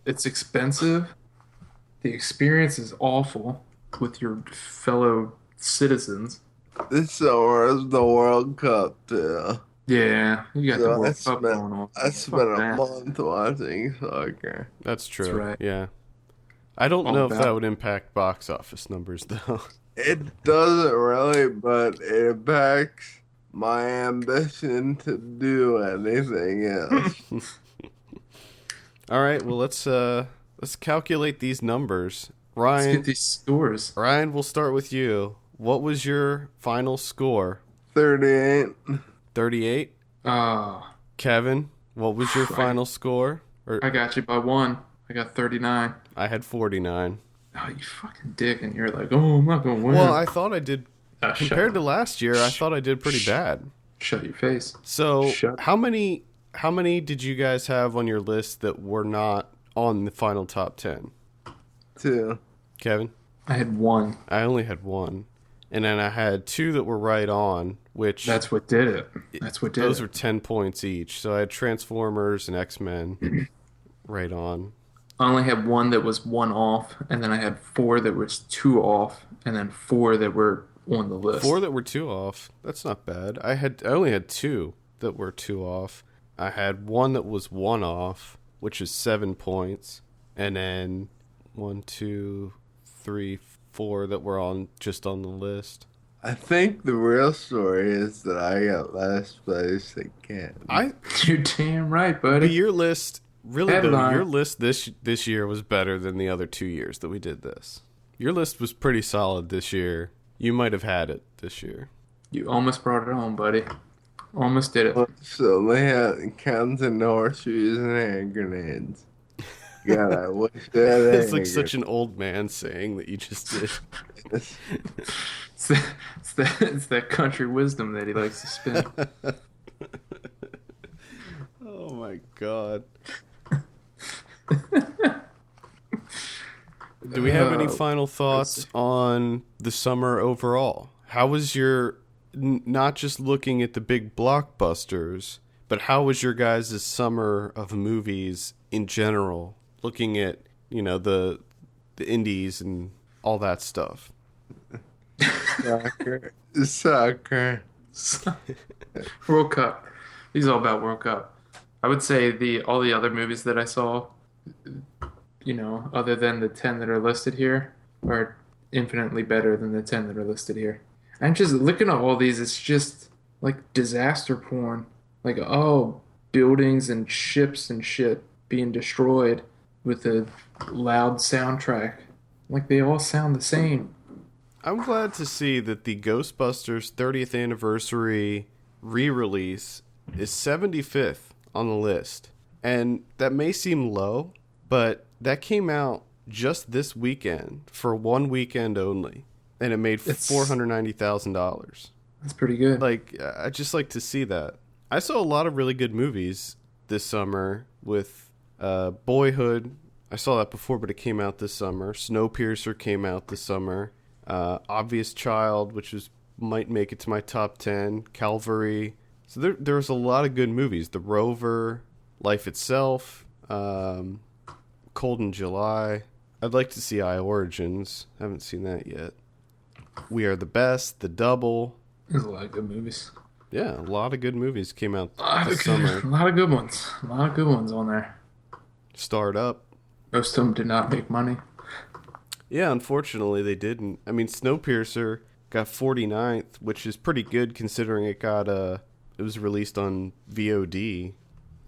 S2: It's expensive. The experience is awful with your fellow citizens.
S3: This summer is the World Cup too.
S2: Yeah, you got the World Cup going on.
S3: I spent a month watching soccer.
S1: That's true.
S2: That's right.
S1: Yeah. I don't know if that would impact box office numbers, though.
S3: It doesn't really, but it impacts my ambition to do anything else.
S1: All right, well, let's calculate these numbers. Ryan,
S2: let's get these scores.
S1: Ryan, we'll start with you. What was your final score?
S3: 38.
S1: 38? Kevin, what was your final score?
S2: I got you by 1. I got 39.
S1: I had 49.
S2: Oh, you fucking dick, and you're like, oh, I'm not going to win.
S1: Well, I thought I did, compared to last year, I thought I did pretty bad.
S2: Shut your face.
S1: So, how many did you guys have on your list that were not on the final top 10?
S3: 2.
S1: Kevin?
S2: I had 1.
S1: I only had 1. And then I had 2 that were right on, which...
S2: That's what did it.
S1: Those were 10 points each. So I had Transformers and X-Men right on.
S2: I only had 1 that was 1 off, and then I had 4 that was 2 off, and then 4 that were on the list.
S1: 4 that were 2 off. That's not bad. I only had 2 that were 2 off. I had 1 that was 1 off, which is 7 points, and then 1, 2, 3, 4 that were just on the list.
S3: I think the real story is that I got last place again.
S2: You're damn right, buddy.
S1: But your list, really though, your list this year was better than the other 2 years that we did this. Your list was pretty solid this year. You might have had it this year.
S2: You almost brought it home, buddy. Almost did it.
S3: So they had counting horseshoes and hand grenades. God, I wish that
S1: it's like such an old man saying that you just did.
S2: It's that country wisdom that he likes to spin.
S1: Oh my god. Do we have any final thoughts on the summer overall? How was your, not just looking at the big blockbusters, but how was your guys' summer of movies in general? Looking at, the indies and all that stuff.
S3: Soccer.
S2: World Cup. These are all about World Cup. I would say all the other movies that I saw, other than the 10 that are listed here, are infinitely better than the 10 that are listed here. And just looking at all these, it's just like disaster porn. Like, oh, buildings and ships and shit being destroyed with a loud soundtrack. Like, they all sound the same.
S1: I'm glad to see that the Ghostbusters 30th anniversary re-release is 75th on the list. And that may seem low, but that came out just this weekend for one weekend only. And it made $490,000.
S2: That's pretty good.
S1: Like, I just like to see that. I saw a lot of really good movies this summer with Boyhood. I saw that before, but it came out this summer. Snowpiercer came out this summer. Obvious Child, which might make it to my top 10. Calvary. So there was a lot of good movies. The Rover, Life Itself, Cold in July. I'd like to see I Origins. Haven't seen that yet. We Are the Best, The Double.
S2: There's a lot of good movies.
S1: Yeah, a lot of good movies came out this summer.
S2: A lot of good ones. A lot of good ones on there.
S1: Start Up.
S2: Most of them did not make money.
S1: Yeah, unfortunately they didn't. I mean, Snowpiercer got 49th, which is pretty good considering it was released on VOD.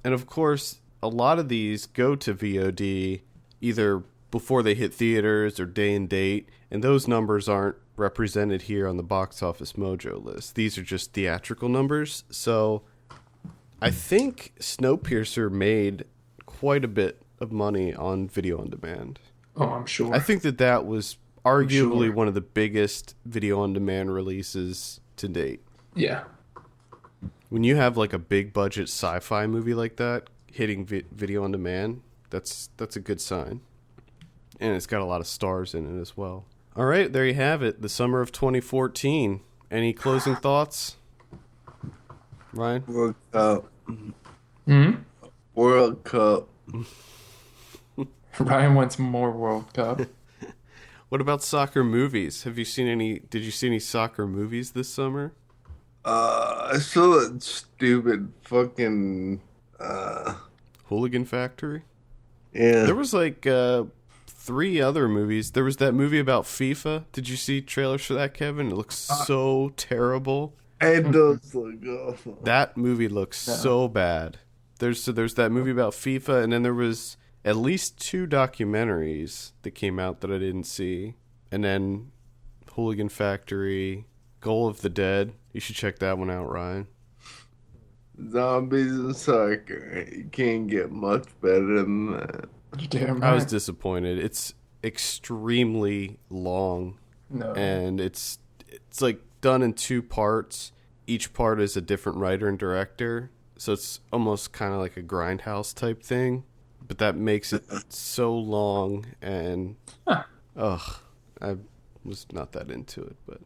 S1: And of course, a lot of these go to VOD either before they hit theaters or day and date, and those numbers aren't represented here on the Box Office Mojo list. These are just theatrical numbers. So I think Snowpiercer made quite a bit of money on video on demand.
S2: Oh, I'm sure.
S1: I think that was arguably one of the biggest video on demand releases to date.
S2: Yeah.
S1: When you have like a big budget sci-fi movie like that hitting video on demand, that's a good sign. And it's got a lot of stars in it as well. All right, there you have it. The summer of 2014. Any closing thoughts, Ryan?
S3: World Cup.
S2: Hmm?
S3: World Cup.
S2: Ryan wants more World Cup.
S1: What about soccer movies? Did you see any soccer movies this summer?
S3: I saw that stupid fucking
S1: Hooligan Factory?
S3: Yeah.
S1: There was like 3 other movies. There was that movie about FIFA. Did you see trailers for that, Kevin? It looks so terrible.
S3: It does look awful.
S1: That movie looks so bad. There's that movie about FIFA, and then there was at least 2 documentaries that came out that I didn't see. And then Hooligan Factory, Goal of the Dead. You should check that one out, Ryan.
S3: Zombies and soccer. You can't get much better than that.
S2: Damn
S1: I
S2: right.
S1: was disappointed. It's extremely long.
S2: No.
S1: And it's like done in 2 parts. Each part is a different writer and director. So it's almost kind of like a Grindhouse type thing. But that makes it so long, and I was not that into it. But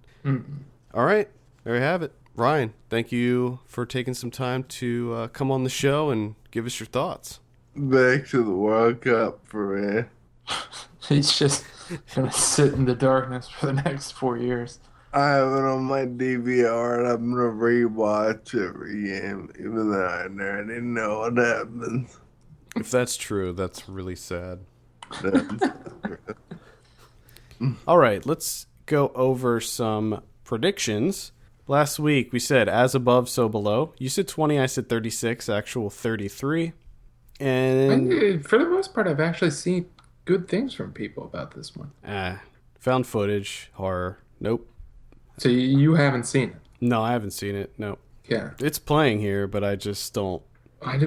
S1: all right, there you have it. Ryan, thank you for taking some time to come on the show and give us your thoughts.
S3: Back to the World Cup for me.
S2: He's just gonna sit in the darkness for the next 4 years.
S3: I have it on my DVR and I'm gonna rewatch every game, even though I already know what happens.
S1: If that's true, that's really sad. All right, let's go over some predictions. Last week, we said as above, so below. You said 20, I said 36, actual 33. And
S2: For the most part, I've actually seen good things from people about this one.
S1: found footage, horror. Nope.
S2: So you haven't seen it?
S1: No, I haven't seen it. No.
S2: Yeah.
S1: It's playing here, but I just don't.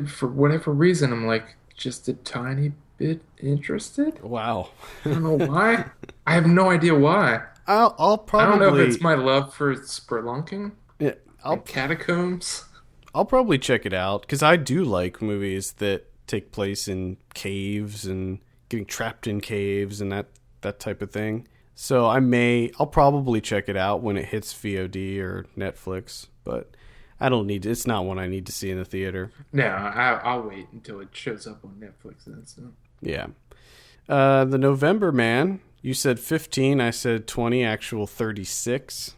S2: For whatever reason, I'm like just a tiny bit interested.
S1: Wow.
S2: I don't know why. I have no idea why.
S1: I'll probably.
S2: I don't know if it's my love for spelunking.
S1: Yeah,
S2: Like catacombs.
S1: I'll probably check it out because I do like movies that take place in caves and getting trapped in caves and that type of thing. So I'll probably check it out when it hits VOD or Netflix, but I don't need to. It's not one I need to see in the theater.
S2: No, I'll wait until it shows up on Netflix then. So.
S1: Yeah. The November Man, you said 15, I said 20, actual 36.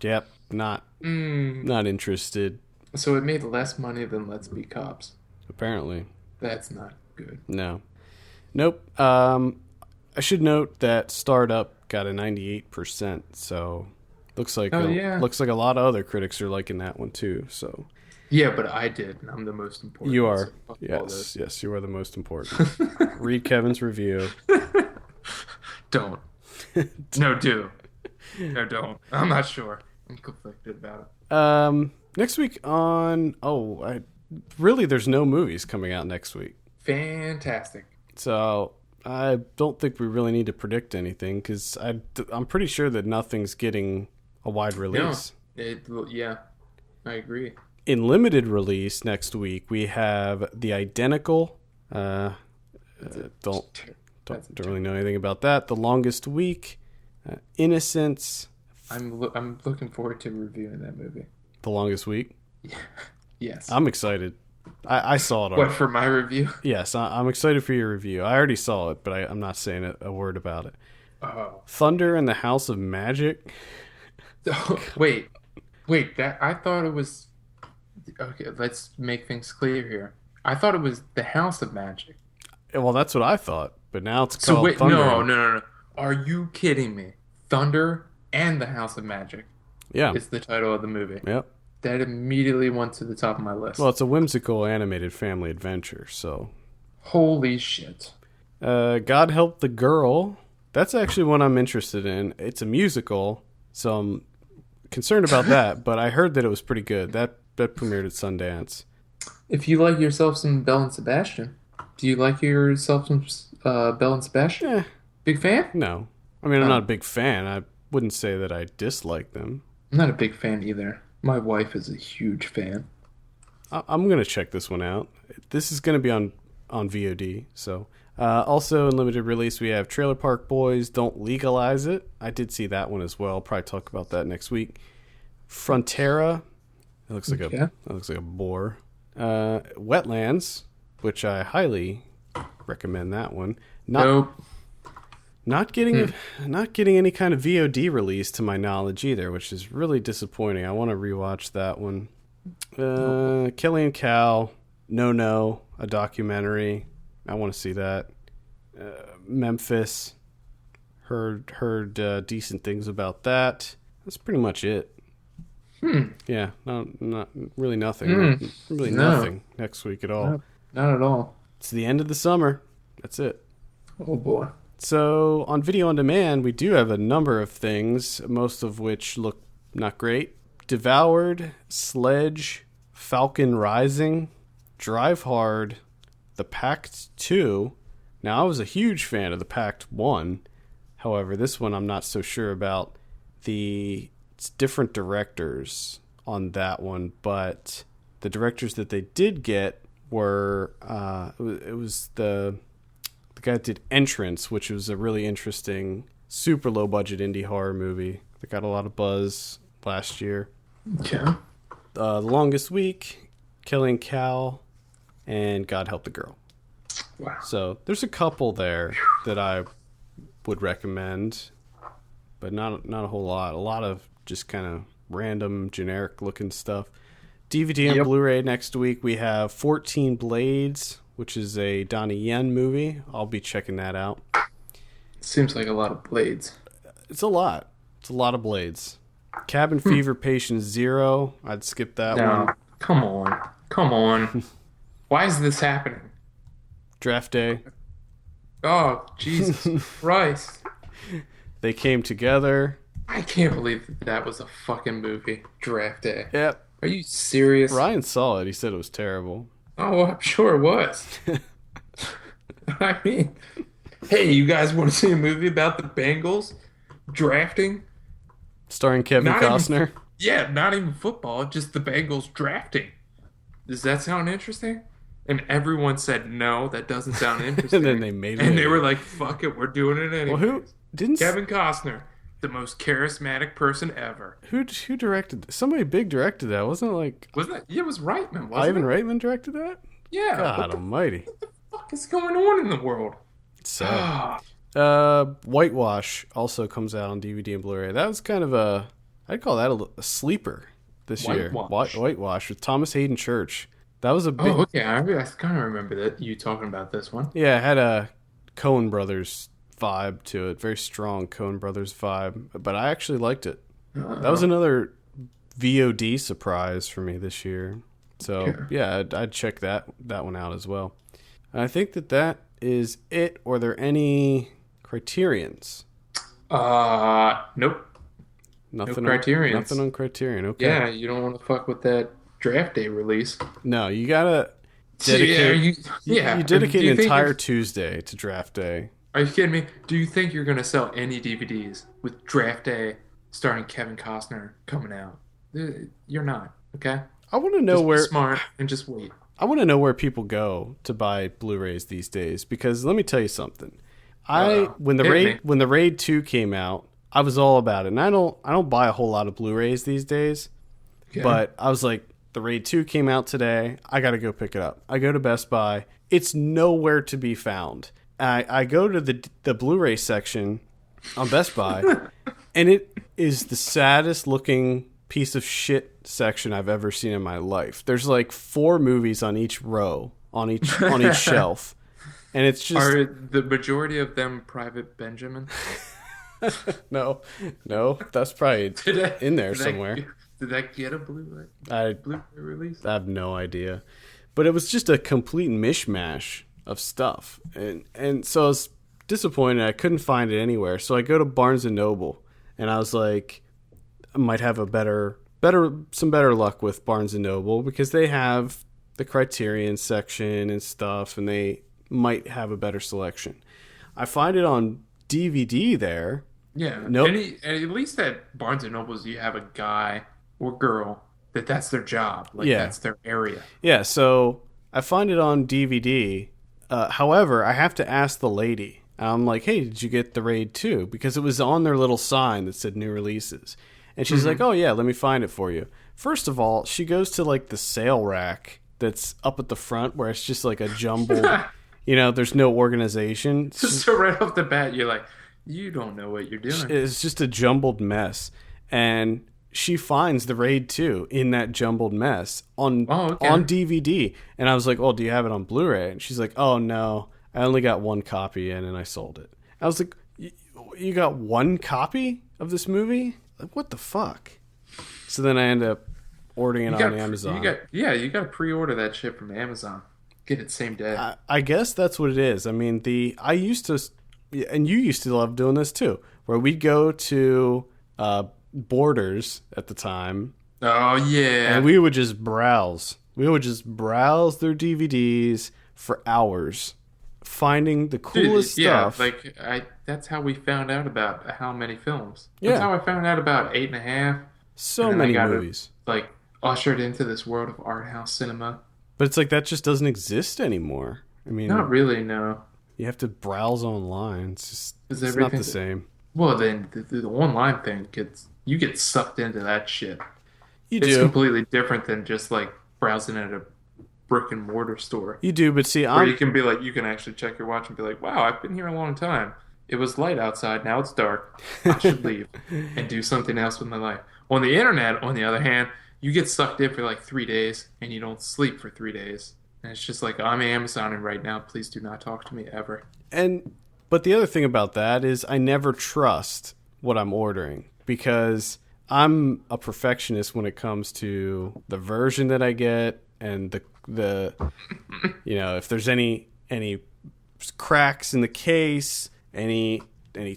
S1: Yep, not interested.
S2: So it made less money than Let's Be Cops.
S1: Apparently.
S2: That's not good.
S1: No. Nope. I should note that Startup got a 98%, so looks like looks like a lot of other critics are liking that one too. So
S2: yeah, but I did, and I'm the most important.
S1: You are. Yes, you are the most important. Read Kevin's review.
S2: Don't. No, do. No, don't. I'm not sure. I'm conflicted about it.
S1: Next week on... really, there's no movies coming out next week.
S2: Fantastic.
S1: So I don't think we really need to predict anything, because I'm pretty sure that nothing's getting a wide release.
S2: Yeah, I agree.
S1: In limited release next week, we have The Identical. Don't really know anything about that. The Longest Week, Innocence.
S2: I'm looking forward to reviewing that movie.
S1: The Longest Week.
S2: Yes.
S1: I'm excited. I saw it already.
S2: What, for my review?
S1: Yes, I'm excited for your review. I already saw it, but I'm not saying a word about it.
S2: Oh.
S1: Thunder and the House of Magic.
S2: Oh, wait. That I thought it was. Okay, let's make things clear here. I thought it was the House of Magic.
S1: Well, that's what I thought, but now it's called Thunder.
S2: No. Are you kidding me? Thunder and the House of Magic.
S1: Yeah.
S2: It's the title of the movie.
S1: Yep.
S2: That immediately went to the top of my list.
S1: Well, it's a whimsical animated family adventure, so.
S2: Holy shit.
S1: God Help the Girl. That's actually one I'm interested in. It's a musical, so I'm concerned about that, but I heard that it was pretty good. That premiered at Sundance.
S2: If you like yourself some Belle and Sebastian, do you like yourself some Belle and Sebastian? Big fan?
S1: No. I mean, I'm not a big fan. I wouldn't say that I dislike them.
S2: I'm not a big fan either. My wife is a huge fan.
S1: I'm going to check this one out. This is going to be on VOD. So, also in limited release, we have Trailer Park Boys, Don't Legalize It. I did see that one as well. I'll probably talk about that next week. Frontera. It looks like a boar. Wetlands, which I highly recommend that one.
S2: Nope.
S1: Not getting any kind of VOD release to my knowledge either, which is really disappointing. I want to rewatch that one. Kelly and Cal, No, a documentary. I want to see that. Memphis, heard decent things about that. That's pretty much it. Yeah, not really nothing. Really nothing next week at all.
S2: Not at all.
S1: It's the end of the summer. That's it.
S2: Oh boy.
S1: So on video on demand, we do have a number of things, most of which look not great. Devoured, Sledge, Falcon Rising, Drive Hard, The Pact 2. Now, I was a huge fan of The Pact 1. However, this one I'm not so sure about. It's different directors on that one, but the directors that they did get were it was the guy that did Entrance, which was a really interesting, super low budget indie horror movie that got a lot of buzz last year.
S2: Yeah.
S1: The Longest Week, Killing Cal, and God Help the Girl.
S2: Wow.
S1: So there's a couple there that I would recommend, but not a whole lot. A lot of just kind of random, generic looking stuff. DVD and Blu-ray next week. We have 14 Blades, which is a Donnie Yen movie. I'll be checking that out.
S2: Seems like a lot of blades.
S1: It's a lot. It's a lot of blades. Cabin Fever Patient Zero. I'd skip that one.
S2: Come on. Why is this happening?
S1: Draft Day.
S2: Oh, Jesus Christ.
S1: They Came Together.
S2: I can't believe that was a fucking movie. Draft Day.
S1: Yep.
S2: Are you serious?
S1: Ryan saw it. He said it was terrible.
S2: Oh, I'm sure it was. I mean, hey, you guys want to see a movie about the Bengals drafting?
S1: Starring Kevin Costner?
S2: Not even football, just the Bengals drafting. Does that sound interesting? And everyone said, no, that doesn't sound interesting.
S1: And then they made it.
S2: And they were like, fuck it, we're doing it anyway.
S1: Well,
S2: Kevin Costner, the most charismatic person ever.
S1: Who directed this? Somebody big directed that. Wasn't it like...
S2: Wasn't it? Yeah, it was Reitman, wasn't
S1: Ivan
S2: it?
S1: Reitman directed that?
S2: Yeah.
S1: God almighty.
S2: What the fuck fuck is going on in the world?
S1: So, Whitewash also comes out on DVD and Blu-ray. That was kind of I'd call that a sleeper this year. Whitewash with Thomas Hayden Church. That was a big...
S2: Oh, okay. I kind of remember that you talking about this one.
S1: Yeah, it had a Coen Brothers vibe to it. Very strong Coen Brothers vibe. But I actually liked it. That was another VOD surprise for me this year. So, sure. Yeah, I'd check that one out as well. I think that is it. Or are there any Criterions?
S2: Nope.
S1: Nothing.
S2: No Criterions.
S1: Nothing on Criterion. Okay.
S2: Yeah, you don't want to fuck with that draft day release.
S1: No, you gotta dedicate. You dedicate an entire Tuesday to draft day.
S2: Are you kidding me? Do you think you're gonna sell any DVDs with draft day starring Kevin Costner coming out? You're not. Okay.
S1: I want to know where.
S2: Be smart and just wait.
S1: I want to know where people go to buy Blu-rays these days, because let me tell you something. When the Raid 2 came out, I was all about it. And I don't buy a whole lot of Blu-rays these days. Okay. But I was like, the Raid 2 came out today. I got to go pick it up. I go to Best Buy. It's nowhere to be found. I go to the Blu-ray section on Best Buy, and it is the saddest looking piece of shit section I've ever seen in my life. There's like 4 movies on each row, on each shelf. And it's just...
S2: Are the majority of them Private Benjamin?
S1: No, that's probably in there somewhere.
S2: Did that get a Blu-ray release?
S1: I have no idea. But it was just a complete mishmash of stuff. And so I was disappointed. I couldn't find it anywhere. So I go to Barnes & Noble, and I was like, I might have some better luck with Barnes & Noble, because they have the Criterion section and stuff, and they might have a better selection. I find it on DVD there.
S2: Yeah. Nope. And at least at Barnes & Noble's, you have a guy or girl that's their job. That's their area.
S1: Yeah, so I find it on DVD. However, I have to ask the lady. I'm like, hey, did you get the Raid 2? Because it was on their little sign that said new releases. And she's like, oh, yeah, let me find it for you. First of all, she goes to like the sale rack that's up at the front, where it's just like a jumbled, there's no organization.
S2: So right off the bat, you're like, you don't know what you're doing.
S1: It's just a jumbled mess. And she finds the Raid 2 in that jumbled mess on DVD. And I was like, oh, do you have it on Blu-ray? And she's like, oh, no, I only got 1 copy in, and I sold it. I was like, you got 1 copy of this movie? Like, what the fuck? So then I end up ordering it on Amazon.
S2: You got to pre-order that shit from Amazon. Get it same day.
S1: I guess that's what it is. I mean, I used to, and you used to love doing this too, where we'd go to Borders at the time.
S2: Oh, yeah.
S1: And we would just browse. We would just browse their DVDs for hours, finding the coolest stuff.
S2: Yeah, that's how we found out about how many films. That's how I found out about 8.5.
S1: So many movies.
S2: Ushered into this world of art house cinema.
S1: But it's like that just doesn't exist anymore. I mean,
S2: not really, no.
S1: You have to browse online. It's not the same.
S2: Well, then the online thing you get sucked into that shit.
S1: It's
S2: completely different than just like browsing at a brick and mortar store.
S1: You do, but see,
S2: where you can be like, you can actually check your watch and be like, wow, I've been here a long time. It was light outside, now it's dark. I should leave and do something else with my life. On the internet, on the other hand, you get sucked in for like 3 days and you don't sleep for 3 days. And it's just like, I'm Amazoning right now. Please do not talk to me ever.
S1: But the other thing about that is I never trust what I'm ordering, because I'm a perfectionist when it comes to the version that I get, and the if there's any cracks in the case, any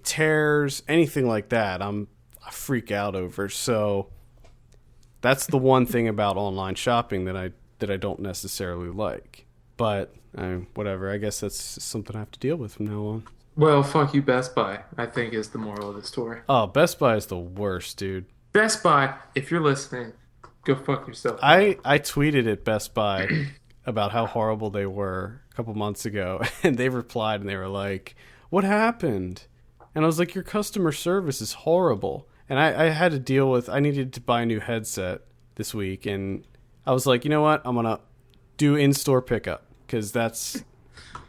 S1: tears, anything like that, I freak out over. So that's the one thing about online shopping that I don't necessarily like. But whatever, I guess that's something I have to deal with from now on.
S2: Well, fuck you, Best Buy, I think is the moral of the story.
S1: Oh, Best Buy is the worst, dude.
S2: Best Buy, if you're listening, go fuck yourself.
S1: I tweeted at Best Buy about how horrible they were a couple months ago, and they replied and they were like, what happened? And I was like, your customer service is horrible. And I had to deal with, I needed to buy a new headset this week, and I was like, you know what? I'm going to do in-store pickup, because that's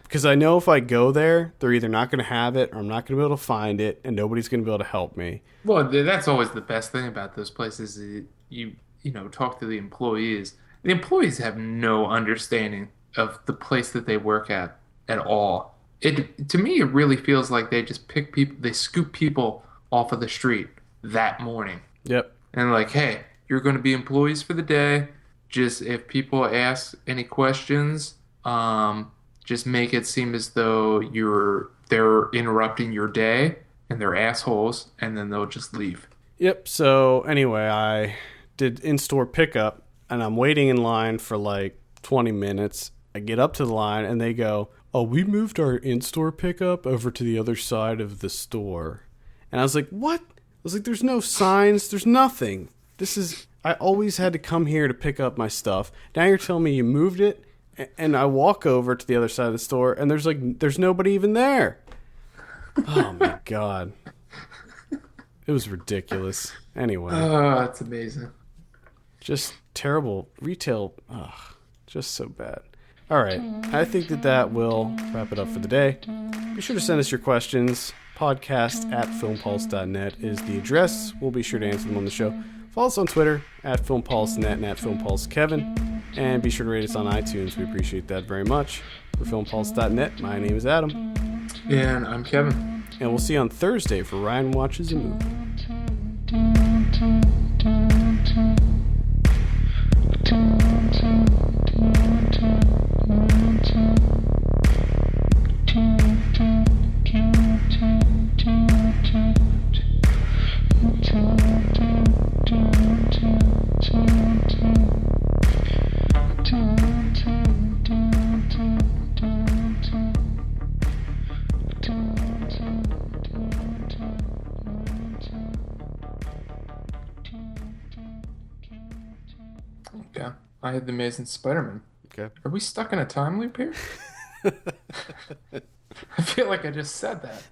S1: Because I know if I go there, they're either not going to have it or I'm not going to be able to find it and nobody's going to be able to help me.
S2: Well, that's always the best thing about those places. Is you know, talk to the employees. The employees have no understanding of the place that they work at all. It to me, it really feels like they just pick people, they scoop people off of the street that morning,
S1: Yep.
S2: and like, hey, you're going to be employees for the day. Just if people ask any questions, just make it seem as though they're interrupting your day and they're assholes, and then they'll just leave.
S1: Yep. So anyway, I did in-store pickup and I'm waiting in line for like 20 minutes. I get up to the line and they go, "Oh, we moved our in-store pickup over to the other side of the store." And I was like, "What?" I was like, "There's no signs. There's nothing. I always had to come here to pick up my stuff. Now you're telling me you moved it?" And I walk over to the other side of the store and there's nobody even there. Oh my God. It was ridiculous. Anyway.
S2: Oh, that's amazing.
S1: Just terrible retail. Ugh, just so bad. All right. I think that will wrap it up for the day. Be sure to send us your questions. Podcast@filmpulse.net is the address. We'll be sure to answer them on the show. Follow us on Twitter @FilmPulseNet and @FilmPulseKevin. And be sure to rate us on iTunes. We appreciate that very much. For FilmPulse.net, my name is Adam.
S2: And I'm Kevin.
S1: And we'll see you on Thursday for Ryan Watches a Movie.
S2: Okay. I had the Amazing Spider-Man.
S1: Okay.
S2: Are we stuck in a time loop here? I feel like I just said that.